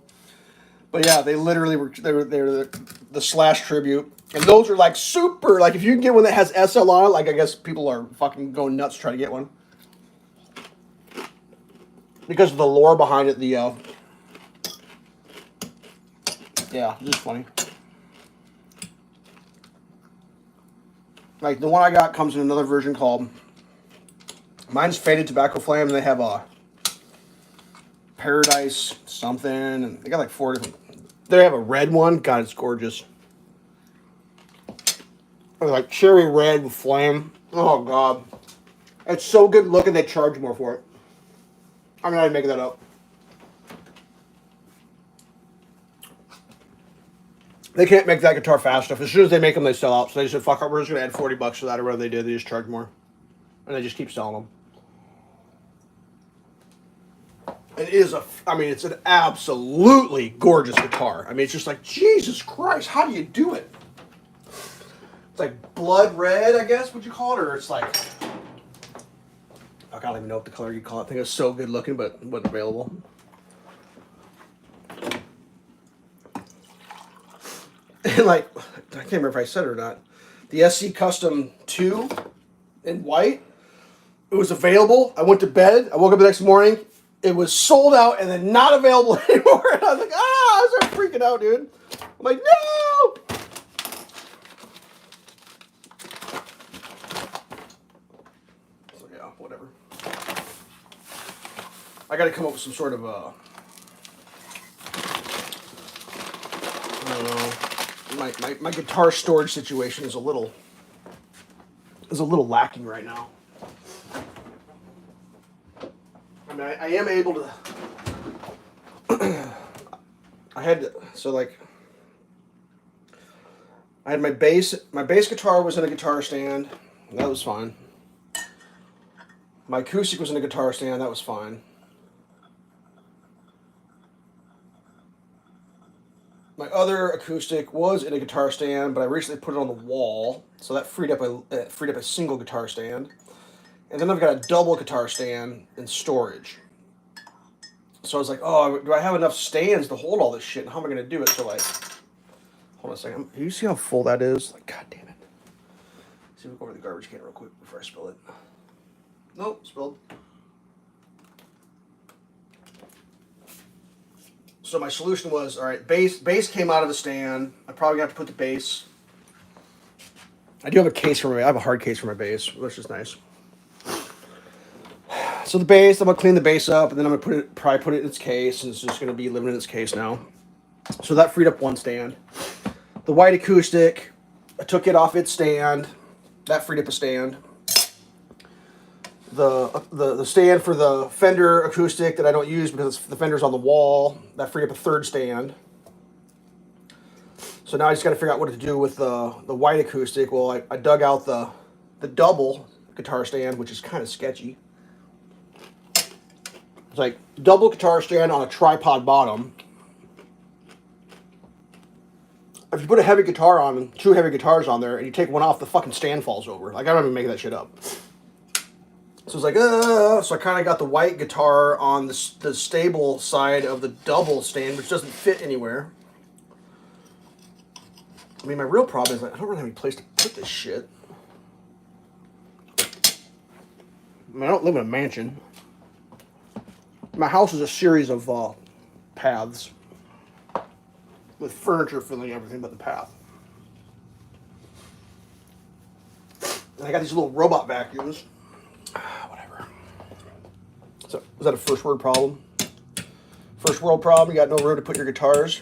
But yeah, they literally were the Slash tribute. And those are like super, like if you can get one that has SL on it, like I guess people are fucking going nuts to try to get one. Because of the lore behind it, yeah, it's just funny. Like the one I got comes in another version called, mine's Faded Tobacco Flame, and they have a Paradise something, and they got like 4 different. They have a red one. God, it's gorgeous. Like cherry red with flame. Oh God, it's so good looking. They charge more for it. I'm not even making that up. They can't make that guitar fast enough. As soon as they make them, they sell out. So they said, "Fuck it, we're just gonna add $40 to that," or whatever they did. They just charge more, and they just keep selling them. It is it's an absolutely gorgeous guitar. I mean, it's just like, Jesus Christ, how do you do it? It's like blood red, I guess, would you call it? Or it's like, I don't even know what the color you call it. I think it's so good looking, but wasn't available. And like, I can't remember if I said it or not. The SC Custom 2 in white, it was available. I went to bed. I woke up the next morning. It was sold out and then not available anymore. And I was like, I started freaking out, dude. I'm like, no! So yeah, whatever. I got to come up with some sort of I don't know. My guitar storage situation is a little lacking right now. I mean, I am able to. I had my bass. My bass guitar was in a guitar stand. That was fine. My acoustic was in a guitar stand. That was fine. My other acoustic was in a guitar stand, but I recently put it on the wall, so that freed up a single guitar stand. And then I've got a double guitar stand in storage. So I was like, oh, do I have enough stands to hold all this shit? And how am I going to do it? So like, hold on a second. You see how full that is? Like, God damn it. See if we go over the garbage can real quick before I spill it. Nope, spilled. So my solution was, all right, bass came out of the stand. I probably have to put the bass. I do have a case for I have a hard case for my bass, which is nice. So the bass, I'm gonna clean the bass up, and then I'm gonna probably put it in its case, and it's just gonna be living in its case now. So that freed up one stand. The white acoustic, I took it off its stand. That freed up a stand. The stand for the Fender acoustic that I don't use because the Fender's on the wall, that freed up a third stand. So now I just got to figure out what to do with the white acoustic. Well, I dug out the double guitar stand, which is kind of sketchy. It's like double guitar stand on a tripod bottom. If you put a heavy guitar on, 2 heavy guitars on there, and you take one off, the fucking stand falls over. Like, I don't even make that shit up. So it's like, so I kind of got the white guitar on the stable side of the double stand, which doesn't fit anywhere. I mean, my real problem is like, I don't really have any place to put this shit. I mean, I don't live in a mansion. My house is a series of paths with furniture filling everything but the path. And I got these little robot vacuums. Whatever. So, is that a first world problem? First world problem, you got no room to put your guitars.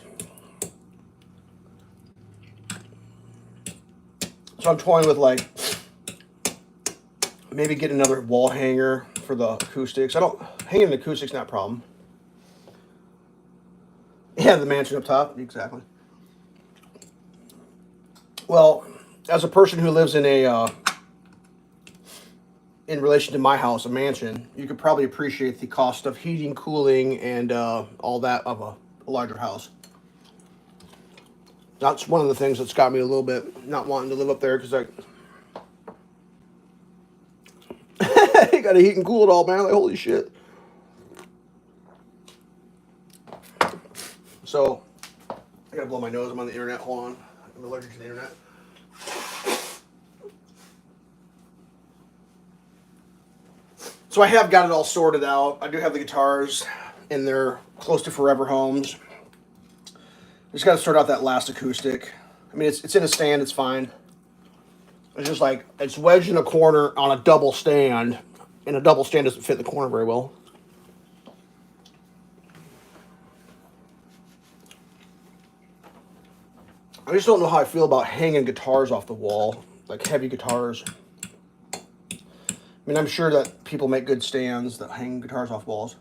So I'm toying with like, maybe get another wall hanger for the acoustics. Hanging an acoustic's not a problem. Yeah, the mansion up top, exactly. Well, as a person who lives in in relation to my house, a mansion, you could probably appreciate the cost of heating, cooling, and all that of a larger house. That's one of the things that's got me a little bit not wanting to live up there, because you gotta heat and cool it all, man. Like, holy shit. So, I gotta blow my nose. I'm on the internet. Hold on. I'm allergic to the internet. So I have got it all sorted out. I do have the guitars in their close to forever homes. Just got to sort out that last acoustic. I mean, it's in a stand. It's fine. It's just like, it's wedged in a corner on a double stand, and a double stand doesn't fit in the corner very well. I just don't know how I feel about hanging guitars off the wall, like heavy guitars. I mean, I'm sure that people make good stands that hang guitars off walls.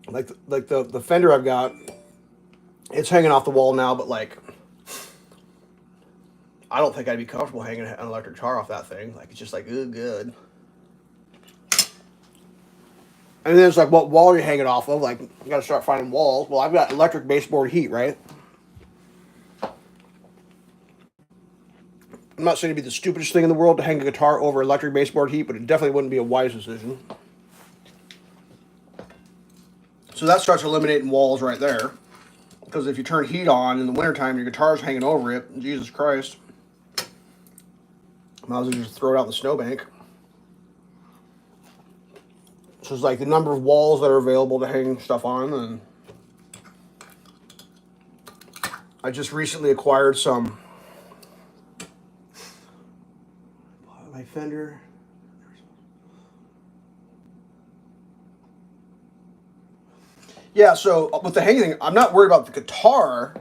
Like the Fender I've got, it's hanging off the wall now, but like, I don't think I'd be comfortable hanging an electric guitar off that thing. Like, it's just like, ooh, good. And then it's like, what wall are you hanging off of? Like, you gotta start finding walls. Well, I've got electric baseboard heat, right? I'm not saying it'd be the stupidest thing in the world to hang a guitar over electric baseboard heat, but it definitely wouldn't be a wise decision. So that starts eliminating walls right there. Because if you turn heat on in the wintertime, your guitar's hanging over it. Jesus Christ. Might as well just throw it out in the snowbank. So it's like the number of walls that are available to hang stuff on. And I just recently acquired some. My Fender. Yeah, so with the hanging thing, I'm not worried about the guitar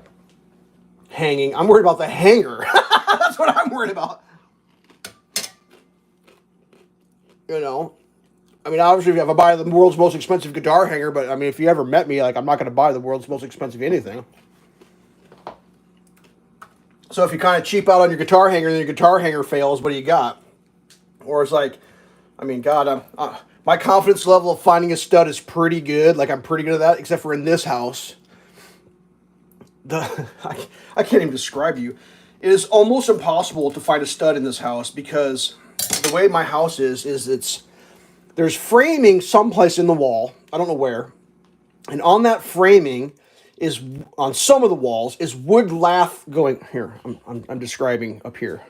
hanging. I'm worried about the hanger. That's what I'm worried about. You know? I mean, obviously, if I buy the world's most expensive guitar hanger, but I mean, if you ever met me, like, I'm not going to buy the world's most expensive anything. So if you kind of cheap out on your guitar hanger, then your guitar hanger fails, what do you got? Or it's like, I mean, God, my confidence level of finding a stud is pretty good. Like, I'm pretty good at that, except for in this house. I can't even describe to you. It is almost impossible to find a stud in this house because the way my house is there's framing someplace in the wall. I don't know where. And on that framing is, on some of the walls, is wood lath going, here, I'm describing up here,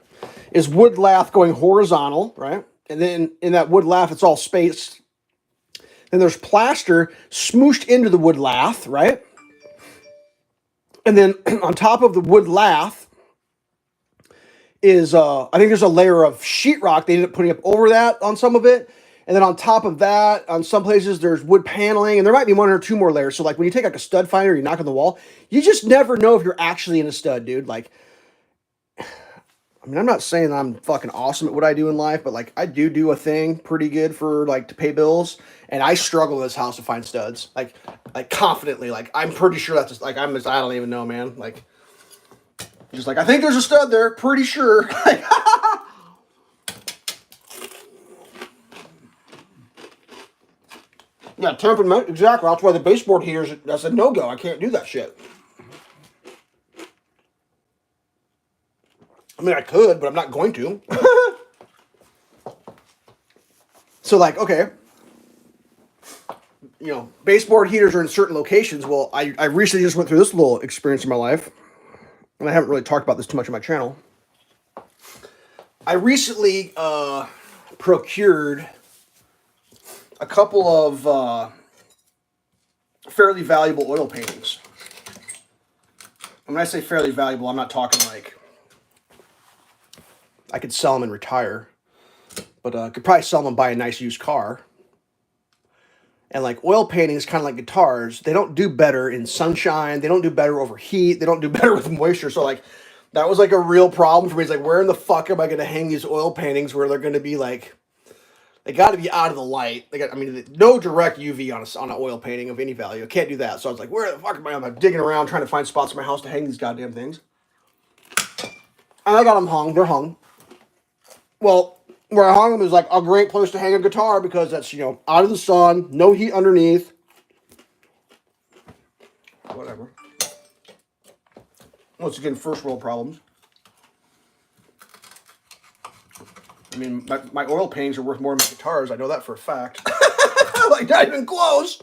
is wood lath going horizontal, right? And then in that wood lath, it's all spaced. Then there's plaster smooshed into the wood lath, right? And then on top of the wood lath is, I think there's a layer of sheetrock they ended up putting up over that on some of it. And then on top of that, on some places, there's wood paneling. And there might be one or two more layers. So, like, when you take, like, a stud finder, you knock on the wall, you just never know if you're actually in a stud, dude. Like, I mean, I'm not saying I'm fucking awesome at what I do in life, but, like, I do a thing pretty good for, like, to pay bills. And I struggle in this house to find studs. Like confidently. Like, I'm pretty sure that's just, like, I don't even know, man. Like, just like, I think there's a stud there. Pretty sure. Yeah, temperament, exactly. That's why the baseboard heaters, that's a no-go. I can't do that shit. I mean, I could, but I'm not going to. So, like, okay. You know, baseboard heaters are in certain locations. Well, I recently just went through this little experience in my life. And I haven't really talked about this too much on my channel. I recently procured a couple of fairly valuable oil paintings. And when I say fairly valuable, I'm not talking like I could sell them and retire, but I could probably sell them and buy a nice used car. And like oil paintings, kind of like guitars, they don't do better in sunshine. They don't do better over heat. They don't do better with moisture. So like that was like a real problem for me. It's like, where in the fuck am I going to hang these oil paintings where they're going to be like, they got to be out of the light. They got, I mean, no direct UV on an oil painting of any value. I can't do that. So I was like, where the fuck am I? I'm like digging around trying to find spots in my house to hang these goddamn things. And I got them hung. They're hung. Well, where I hung them is like a great place to hang a guitar because that's, you know, out of the sun, no heat underneath. Whatever. Once again, first world problems. I mean, my oil paintings are worth more than my guitars. I know that for a fact. Like, not even close.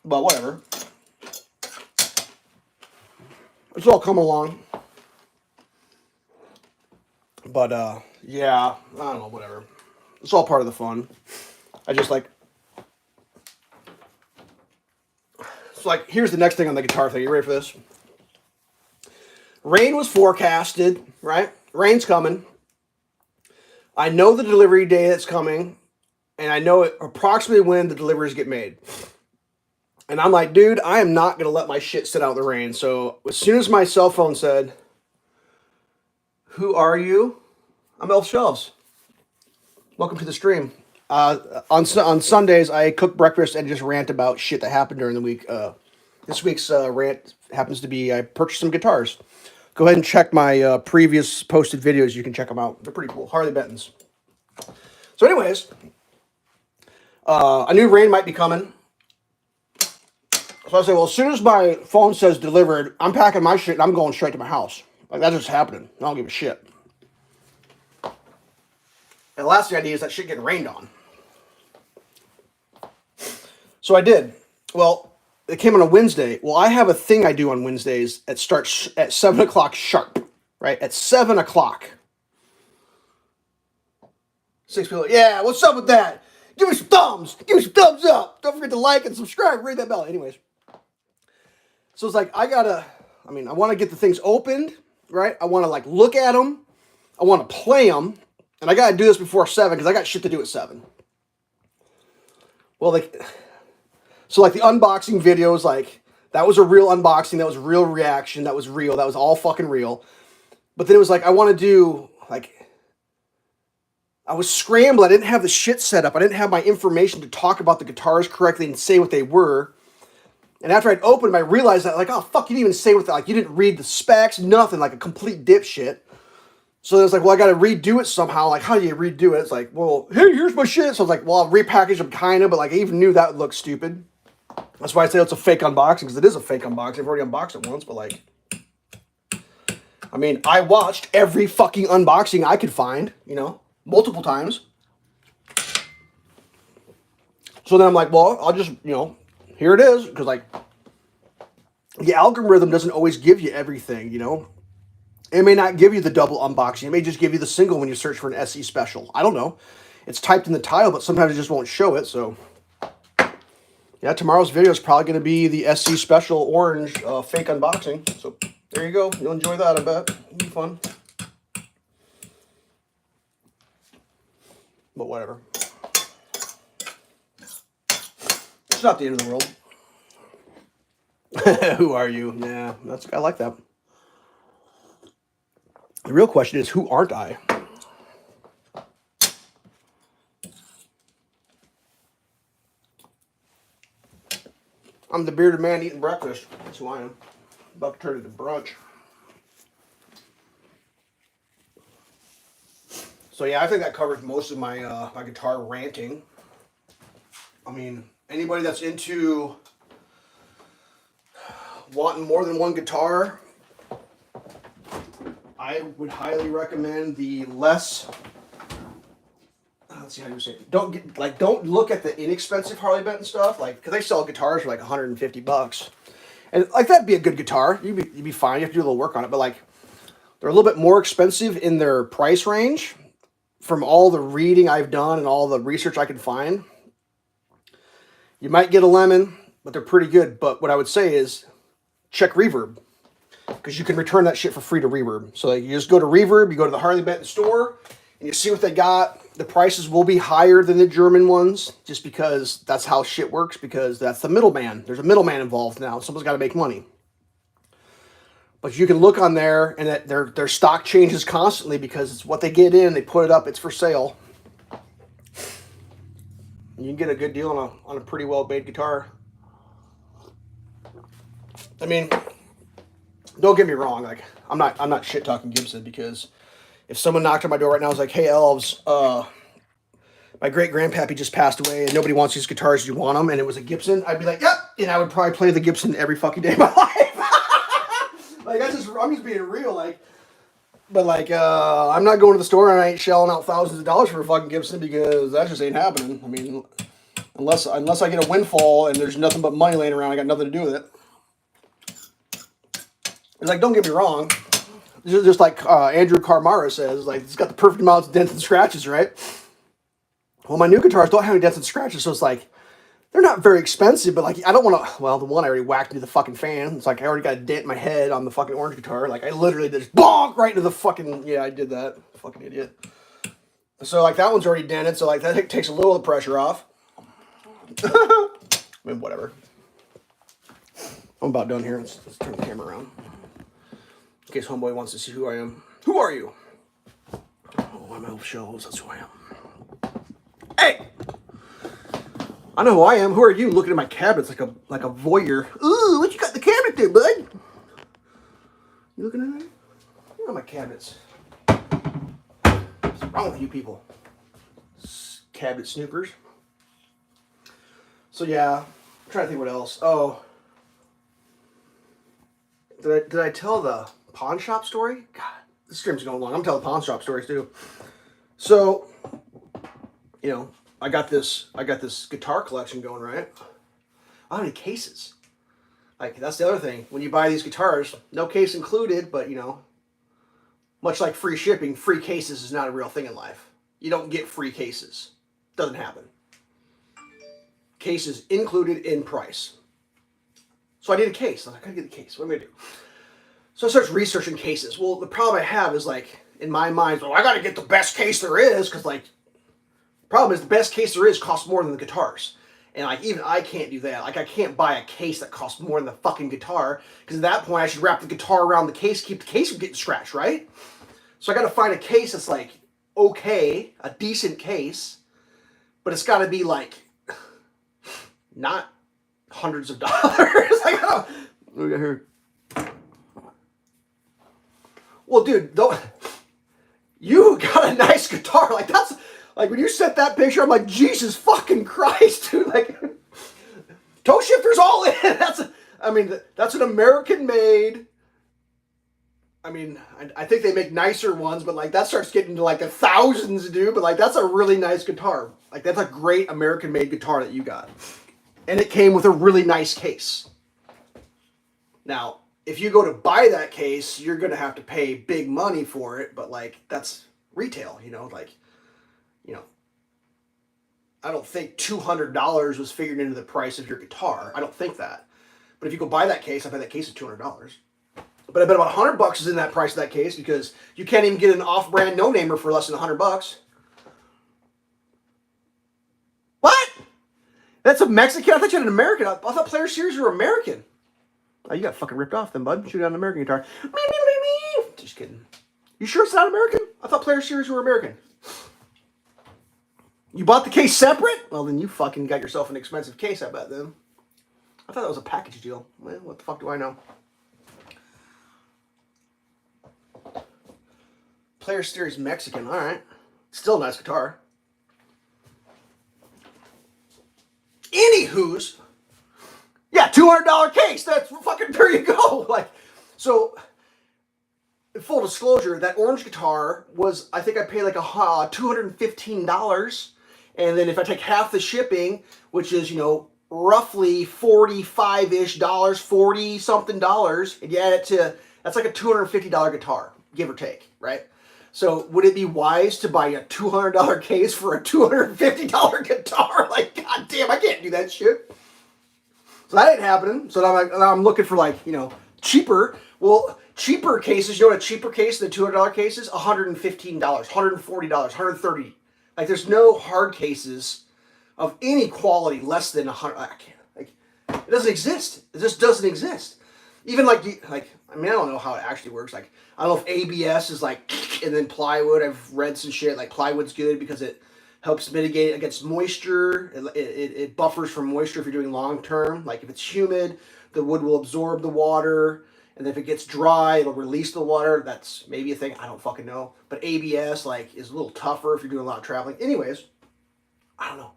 But whatever. It's all coming along. But, yeah, I don't know, whatever. It's all part of the fun. I just, like... So, like, here's the next thing on the guitar thing. You ready for this? Rain was forecasted, right? Rain's coming. I know the delivery day that's coming. and I know approximately when the deliveries get made. And I'm like, dude, I am not going to let my shit sit out in the rain. So as soon as my cell phone said, "Who are you?" I'm Elveshelves. Welcome to the stream. On Sundays, I cook breakfast and just rant about shit that happened during the week. This week's rant happens to be I purchased some guitars. Go ahead and check my previous posted videos. You can check them out. They're pretty cool. Harley Benton's. So anyways, I knew rain might be coming. So I said, well, as soon as my phone says delivered, I'm packing my shit and I'm going straight to my house. Like, that's just happening. I don't give a shit. And the last thing I need is that shit getting rained on. So I did. Well, it came on a Wednesday. Well, I have a thing I do on Wednesdays that starts at 7 o'clock sharp, right? At 7 o'clock. 6 people, yeah, what's up with that? Give me some thumbs. Give me some thumbs up. Don't forget to like and subscribe. Ring that bell. Anyways. So it's like, I want to get the things opened, right? I want to like look at them. I want to play them. And I got to do this before 7 because I got shit to do at 7. Well, so like the unboxing videos, like that was a real unboxing. That was a real reaction. That was real. That was all fucking real. But then it was like, I want to do like, I was scrambled. I didn't have the shit set up. I didn't have my information to talk about the guitars correctly and say what they were. And after I'd opened them, I realized that, like, oh, fuck, you didn't even say what, like, you didn't read the specs, nothing, like a complete dipshit. So it was like, well, I got to redo it somehow. Like, how do you redo it? It's like, well, hey, here's my shit. So I was like, well, I'll repackage them kind of, but, like, I even knew that would look stupid. That's why I say it's a fake unboxing, because it is a fake unboxing. I've already unboxed it once, but, like, I mean, I watched every fucking unboxing I could find, you know, multiple times. So then I'm like, well, I'll just, you know, here it is, because, like, the algorithm doesn't always give you everything, you know. It may not give you the double unboxing. It may just give you the single when you search for an SE special. I don't know. It's typed in the title, but sometimes it just won't show it, so. Yeah, tomorrow's video is probably going to be the SE special orange fake unboxing. So, there you go. You'll enjoy that, I bet. It'll be fun. But whatever. It's not the end of the world. Who are you? Yeah, I like that. The real question is, who aren't I? I'm the bearded man eating breakfast. That's who I am. About to turn into brunch. So yeah, I think that covers most of my my guitar ranting. I mean, anybody that's into wanting more than one guitar, I would highly recommend the less. Let's see how you say it. Don't look at the inexpensive Harley Benton stuff, like, because they sell guitars for like $150, and like that'd be a good guitar. You'd be fine. You have to do a little work on it, but like they're a little bit more expensive in their price range. From all the reading I've done and all the research I could find, you might get a lemon, but they're pretty good. But what I would say is check Reverb, because you can return that shit for free to Reverb. So like, you just go to Reverb, you go to the Harley Benton store, and you see what they got. The prices will be higher than the German ones, just because that's how shit works, because that's the middleman. There's a middleman involved now. Someone's got to make money. But you can look on there, and that their stock changes constantly, because it's what they get in, they put it up, it's for sale. You can get a good deal on a pretty well-made guitar. I mean, don't get me wrong, like I'm not shit talking Gibson, because if someone knocked on my door right now and was like, "Hey Elves, my great grandpappy just passed away and nobody wants these guitars, do you want them?" and it was a Gibson, I'd be like, "Yep," and I would probably play the Gibson every fucking day of my life. Like, I'm just being real, like. But like, I'm not going to the store and I ain't shelling out thousands of dollars for a fucking Gibson, because that just ain't happening. I mean, unless I get a windfall and there's nothing but money laying around, I got nothing to do with it. It's like, don't get me wrong. Just like Andrew Carmara says, like, it's got the perfect amount of dents and scratches, right? Well, my new guitars don't have any dents and scratches, so it's like, they're not very expensive, but like, I don't want to, well, the one I already whacked into the fucking fan. It's like, I already got a dent in my head on the fucking orange guitar. Like, I literally just bonk right into the fucking, yeah, I did that. Fucking idiot. So like that one's already dented, so like that takes a little of the pressure off. I mean, whatever. I'm about done here. Let's turn the camera around. In case homeboy wants to see who I am. Who are you? Oh, I'm Elveshelves. That's who I am. Hey! I know who I am. Who are you looking at my cabinets like a voyeur? Ooh, what you got in the cabinet there, bud? You looking at me? Look at my cabinets. What's wrong with you people? Cabinet snoopers. So yeah, I'm trying to think what else. Oh, did I tell the pawn shop story? God, this stream's going long. I'm telling pawn shop stories too. So, you know, I got this guitar collection going, right? I don't have any cases. Like, that's the other thing. When you buy these guitars, no case included, but, you know, much like free shipping, free cases is not a real thing in life. You don't get free cases. Doesn't happen. Cases included in price. So I need a case. I'm like, I gotta get the case. What am I gonna do? So I start researching cases. Well, the problem I have is, like, in my mind, well, I gotta get the best case there is, because, like, problem is the best case there is costs more than the guitars. And like even I can't do that. Like I can't buy a case that costs more than the fucking guitar, because at that point I should wrap the guitar around the case, keep the case from getting scratched, right? So I got to find a case that's like okay, a decent case, but it's got to be like not hundreds of dollars. Like, oh, look at here. Well, dude, you got a nice guitar. Like that's. Like, when you sent that picture, I'm like, Jesus fucking Christ, dude. Like, toe shifters all in. That's an American-made. I mean, I think they make nicer ones, but, like, that starts getting to, like, the thousands, dude. But, like, that's a really nice guitar. Like, that's a great American-made guitar that you got. And it came with a really nice case. Now, if you go to buy that case, you're going to have to pay big money for it. But, like, that's retail, you know, like. You know, I don't think $200 was figured into the price of your guitar. I don't think that. But if you go buy that case, I bet that case is $200. But I bet about $100 is in that price of that case, because you can't even get an off-brand no-namer for less than $100. What? That's a Mexican? I thought you had an American. I thought Player Series were American. Oh, you got fucking ripped off then, bud. Shoot out an American guitar. Just kidding. You sure it's not American? I thought Player Series were American. You bought the case separate? Well, then you fucking got yourself an expensive case, I bet, then. I thought that was a package deal. Well, what the fuck do I know? Player Series Mexican, alright. Still a nice guitar. Anywho's, yeah, $200 case. That's fucking, there you go. Like, so, full disclosure, that orange guitar was, I think I paid like $215. And then if I take half the shipping, which is, you know, roughly $45-ish, $40-something, and you add it to, that's like a $250 guitar, give or take, right? So would it be wise to buy a $200 case for a $250 guitar? Like, goddamn, I can't do that shit. So that ain't happening. So now I'm looking for, like, you know, cheaper. Well, cheaper cases, you know what a cheaper case than $200 case is? $115, $140, $130. Like, there's no hard cases of any quality less than $100. I can't. Like, it doesn't exist. It just doesn't exist. Even like I mean, I don't know how it actually works. Like, I don't know if ABS is like, and then plywood. I've read some shit like plywood's good because it helps mitigate against moisture. It buffers from moisture if you're doing long term. Like, if it's humid, the wood will absorb the water. And if it gets dry, it'll release the water. That's maybe a thing. I don't fucking know. But ABS, like, is a little tougher if you're doing a lot of traveling. Anyways, I don't know.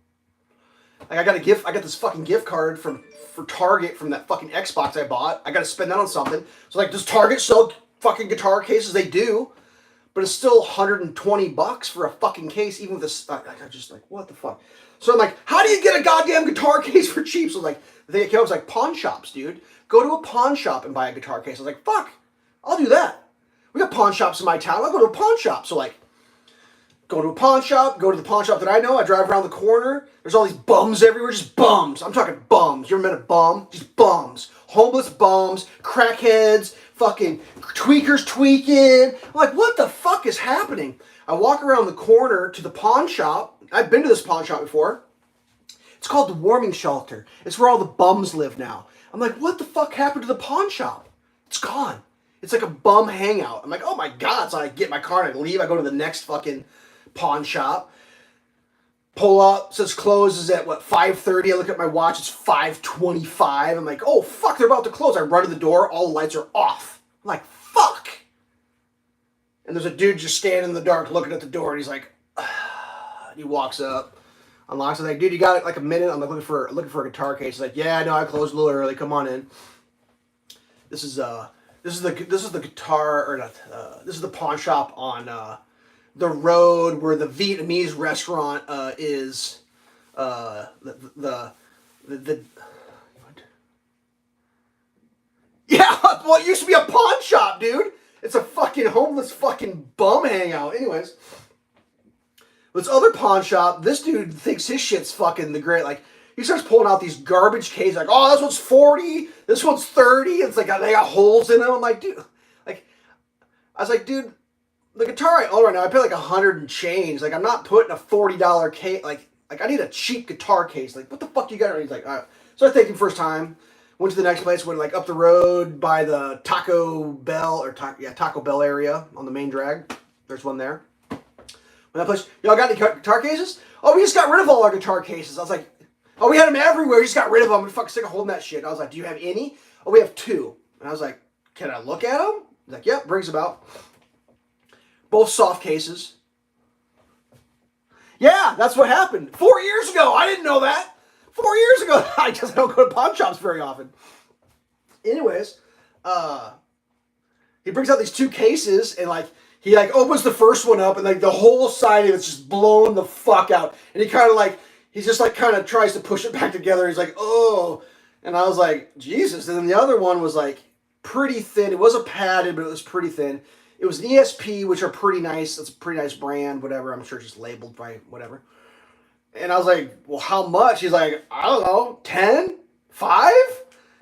Like, I got this fucking gift card for Target from that fucking Xbox I bought. I got to spend that on something. So, like, does Target sell fucking guitar cases? They do. But it's still $120 for a fucking case, even with this. I'm just like, what the fuck? So I'm like, how do you get a goddamn guitar case for cheap? So like, I was like, pawn shops, dude. Go to a pawn shop and buy a guitar case. I was like, fuck, I'll do that. We got pawn shops in my town. I'll go to a pawn shop. So like, go to a pawn shop, go to the pawn shop that I know. I drive around the corner. There's all these bums everywhere, just bums. I'm talking bums. You ever met a bum? Just bums. Homeless bums, crackheads, fucking tweakers tweaking. I'm like, what the fuck is happening? I walk around the corner to the pawn shop. I've been to this pawn shop before. It's called the warming shelter. It's where all the bums live now. I'm like, what the fuck happened to the pawn shop? It's gone. It's like a bum hangout. I'm like, oh my God. So I get my car and I leave. I go to the next fucking pawn shop. Pull up, says closes at what, 5:30. I look at my watch, it's 5:25. I'm like, oh fuck, they're about to close. I run to the door, all the lights are off. I'm like, fuck. And there's a dude just standing in the dark looking at the door, and he's like, he walks up, unlocks it. I'm like, dude, you got like a minute? I'm like looking for a guitar case. He's like, yeah, no, I closed a little early. Come on in. This is the guitar, or not, this is the pawn shop on the road where the Vietnamese restaurant is. Yeah, well, it used to be a pawn shop, dude. It's a fucking homeless fucking bum hangout. Anyways, this other pawn shop, this dude thinks his shit's fucking the great. Like, he starts pulling out these garbage cases. Like, oh, this one's 40. This one's 30. It's like they got holes in them. I'm like, dude. Like, I was like, dude. The guitar I own right now, I pay like $100 and change. Like, I'm not putting a $40 case. Like I need a cheap guitar case. Like, what the fuck you got? And he's like, all right. So I think him first time. Went to the next place. Went like up the road by the Taco Bell Taco Bell area on the main drag. There's one there. When that place, y'all got any guitar cases? Oh, we just got rid of all our guitar cases. I was like, oh, we had them everywhere. We just got rid of them. I'm fucking sick of holding that shit. I was like, do you have any? Oh, we have 2. And I was like, can I look at them? He's like, yep, brings about. Both soft cases. Yeah, that's what happened. 4 years ago. I didn't know that. 4 years ago. I just don't go to pawn shops very often. Anyways, he brings out these 2 cases and like he like opens the first one up and like the whole side of it's just blown the fuck out. And he kind of like he's just like kind of tries to push it back together. He's like, oh, and I was like, Jesus. And then the other one was like pretty thin. It wasn't padded, but it was pretty thin. It was an ESP, which are pretty nice. It's a pretty nice brand, whatever. I'm sure it's just labeled by whatever. And I was like, well, how much? He's like, I don't know, 10? 5?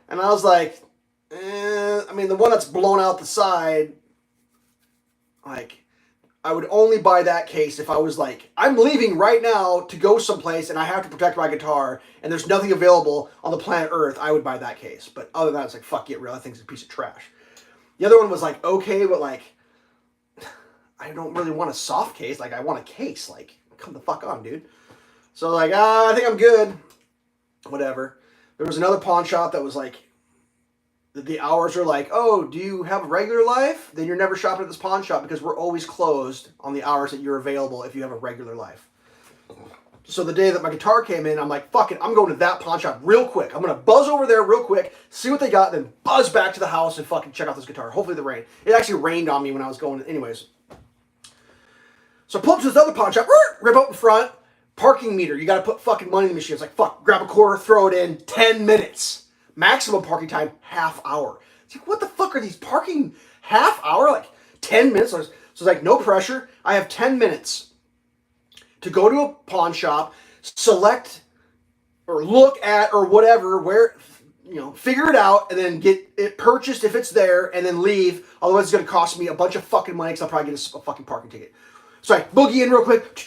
And I was like, I mean, the one that's blown out the side, like, I would only buy that case if I was like, I'm leaving right now to go someplace and I have to protect my guitar and there's nothing available on the planet Earth. I would buy that case. But other than that, it's like, fuck, get real. That thing's a piece of trash. The other one was like, okay, but like, I don't really want a soft case. Like, I want a case. Like, come the fuck on, dude. So, like, I think I'm good. Whatever. There was another pawn shop that was like, the hours are like, oh, do you have a regular life? Then you're never shopping at this pawn shop because we're always closed on the hours that you're available if you have a regular life. So the day that my guitar came in, I'm like, fuck it, I'm going to that pawn shop real quick. I'm going to buzz over there real quick, see what they got, then buzz back to the house and fucking check out this guitar. Hopefully the rain. It actually rained on me when I was going. Anyways. So I pull up to this other pawn shop, rip out in front, parking meter. You got to put fucking money in the machine. It's like, fuck, grab a quarter, throw it in, 10 minutes. Maximum parking time, half hour. It's like, what the fuck are these parking half hour? Like 10 minutes? So it's like, no pressure. I have 10 minutes to go to a pawn shop, select or look at or whatever, where, you know, figure it out and then get it purchased if it's there and then leave. Otherwise it's going to cost me a bunch of fucking money because I'll probably get a fucking parking ticket. So I boogie in real quick.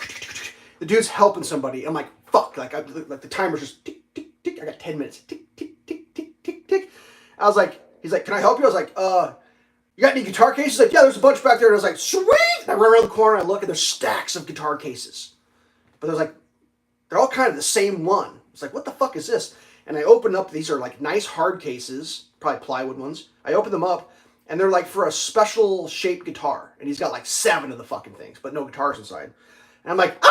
The dude's helping somebody. I'm like, fuck. Like the timer's just tick, tick, tick. I got 10 minutes. Tick, tick, tick, tick, tick, tick. I was like, he's like, can I help you? I was like, you got any guitar cases? He's like, yeah, there's a bunch back there. And I was like, sweet. And I run around the corner and I look and there's stacks of guitar cases. But there's like, they're all kind of the same one. It's like, what the fuck is this? And I open up, these are like nice hard cases, probably plywood ones. I open them up and they're like for a special shaped guitar. And he's got like 7 of the fucking things, but no guitars inside. And I'm like,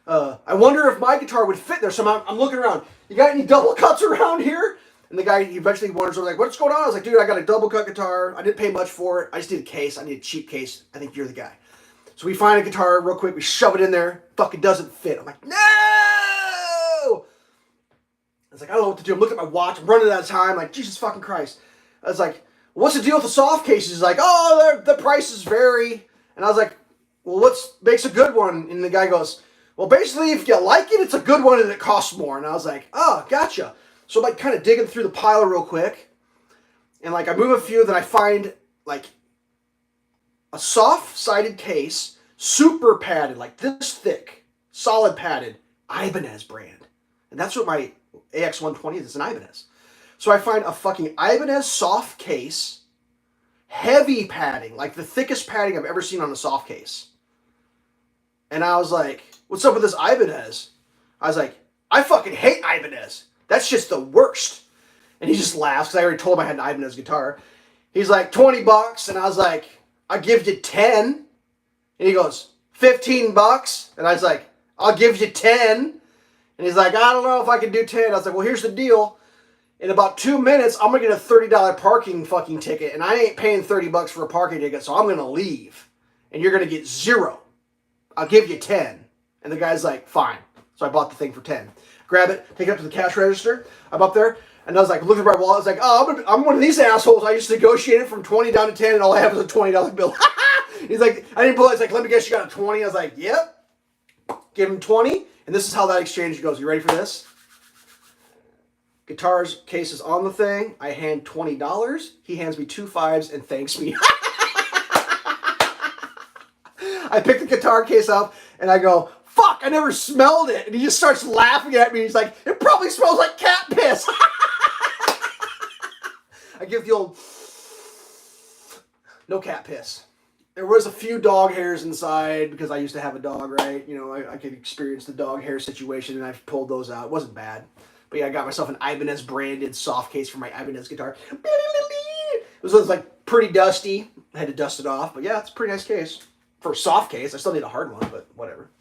I wonder if my guitar would fit there. So I'm looking around. You got any double cuts around here? And the guy, he eventually wonders, I was like, what's going on? I was like, dude, I got a double cut guitar. I didn't pay much for it. I just need a case. I need a cheap case. I think you're the guy. So we find a guitar real quick. We shove it in there. Fucking doesn't fit. I'm like, no! I was like, I don't know what to do. I'm looking at my watch. I'm running out of time. Like, Jesus fucking Christ. I was like, what's the deal with the soft cases? He's like, oh, the prices vary. And I was like, well, what makes a good one? And the guy goes, well, basically, if you like it, it's a good one and it costs more. And I was like, oh, gotcha. So I'm like kind of digging through the pile real quick. And like I move a few, then I find like a soft-sided case, super padded, like this thick, solid padded, Ibanez brand. And that's what my AX120 is. It's an Ibanez. So I find a fucking Ibanez soft case, heavy padding, like the thickest padding I've ever seen on a soft case. And I was like, what's up with this Ibanez? I was like, I fucking hate Ibanez. That's just the worst. And he just laughs because I already told him I had an Ibanez guitar. He's like, $20. And I was like, I'll give you 10. And he goes, $15. And I was like, I'll give you 10. And he's like, I don't know if I can do 10. I was like, well, here's the deal. In about 2 minutes, I'm going to get a $30 parking fucking ticket. And I ain't paying $30 for a parking ticket, so I'm going to leave. And you're going to get 0. I'll give you 10. And the guy's like, fine. So I bought the thing for 10. Grab it, take it up to the cash register. I'm up there. And I was like, looking at my wallet. I was like, oh, I'm one of these assholes. I just negotiated from 20 down to 10, and all I have is a $20 bill. He's like, I didn't pull it. He's like, let me guess you got a 20. I was like, yep. Give him 20. And this is how that exchange goes. You ready for this? Guitar's case is on the thing. I hand $20. He hands me 2 5s and thanks me. I pick the guitar case up, and I go, fuck, I never smelled it. And he just starts laughing at me. He's like, it probably smells like cat piss. I give the old, no cat piss. There was a few dog hairs inside because I used to have a dog, right? You know, I could experience the dog hair situation, and I've pulled those out. It wasn't bad. But yeah, I got myself an Ibanez branded soft case for my Ibanez guitar. It was like pretty dusty. I had to dust it off. But yeah, it's a pretty nice case. For a soft case. I still need a hard one, but whatever.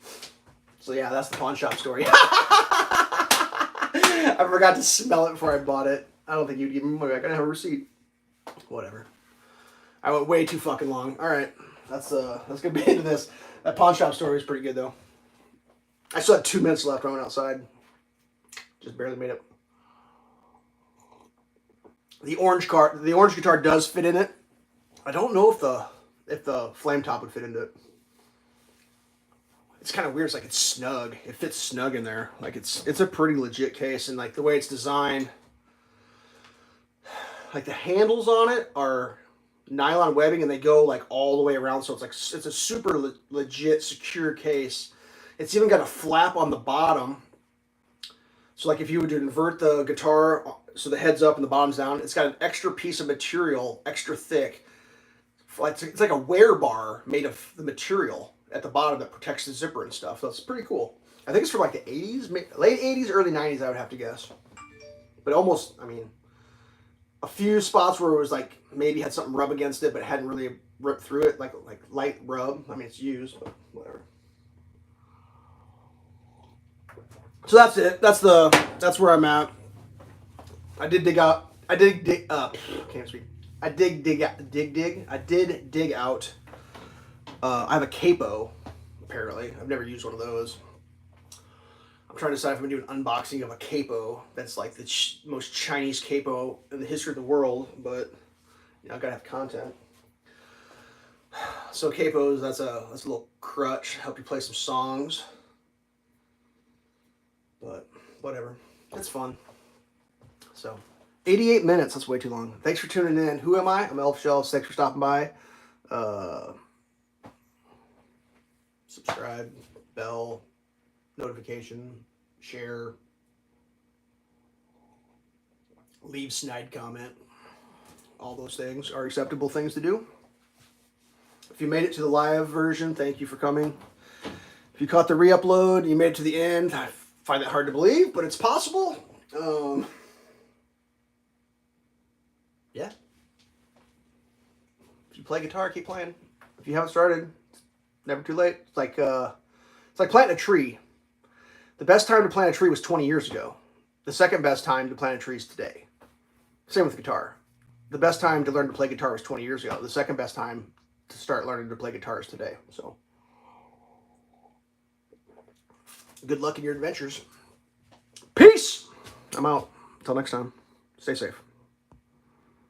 So yeah, that's the pawn shop story. I forgot to smell it before I bought it. I don't think you'd give me money back. I don't have a receipt. Whatever. I went way too fucking long. All right, that's gonna be into this. That pawn shop story is pretty good though. I still had 2 minutes left when I went outside. Just barely made it. The orange guitar does fit in it. I don't know if the flame top would fit into it. It's kind of weird. It's like it's snug. It fits snug in there. Like it's a pretty legit case, and like the way it's designed, like the handles on it are nylon webbing, and they go like all the way around. So it's like it's a super legit secure case. It's even got a flap on the bottom. So like if you were to invert the guitar so the head's up and the bottom's down, it's got an extra piece of material, extra thick. It's like a wear bar made of the material at the bottom that protects the zipper and stuff. So it's pretty cool. I think it's from like the 80s, late 80s, early 90s, I would have to guess. But almost, I mean, a few spots where it was like maybe had something rub against it, but it hadn't really ripped through it, like light rub. I mean, it's used, but whatever. So that's it. That's where I'm at. I did dig out. Can't speak. I did dig out. I have a capo. Apparently, I've never used one of those. I'm trying to decide if I'm gonna do an unboxing of a capo. That's like the most Chinese capo in the history of the world. But you know, I gotta have content. So capos, that's a little crutch. Help you play some songs. But whatever, it's fun. So 88 minutes, that's way too long. Thanks for tuning in. Who am I? I'm Elveshelves. Thanks for stopping by. Subscribe, bell, notification, share, leave snide comment. All those things are acceptable things to do. If you made it to the live version, thank you for coming. If you caught the re-upload, you made it to the end, I find that hard to believe, but it's possible. Yeah. If you play guitar, keep playing. If you haven't started, it's never too late. It's like planting a tree. The best time to plant a tree was 20 years ago. The second best time to plant a tree is today. Same with guitar. The best time to learn to play guitar was 20 years ago. The second best time to start learning to play guitar is today. So, good luck in your adventures. Peace! I'm out. Until next time, stay safe.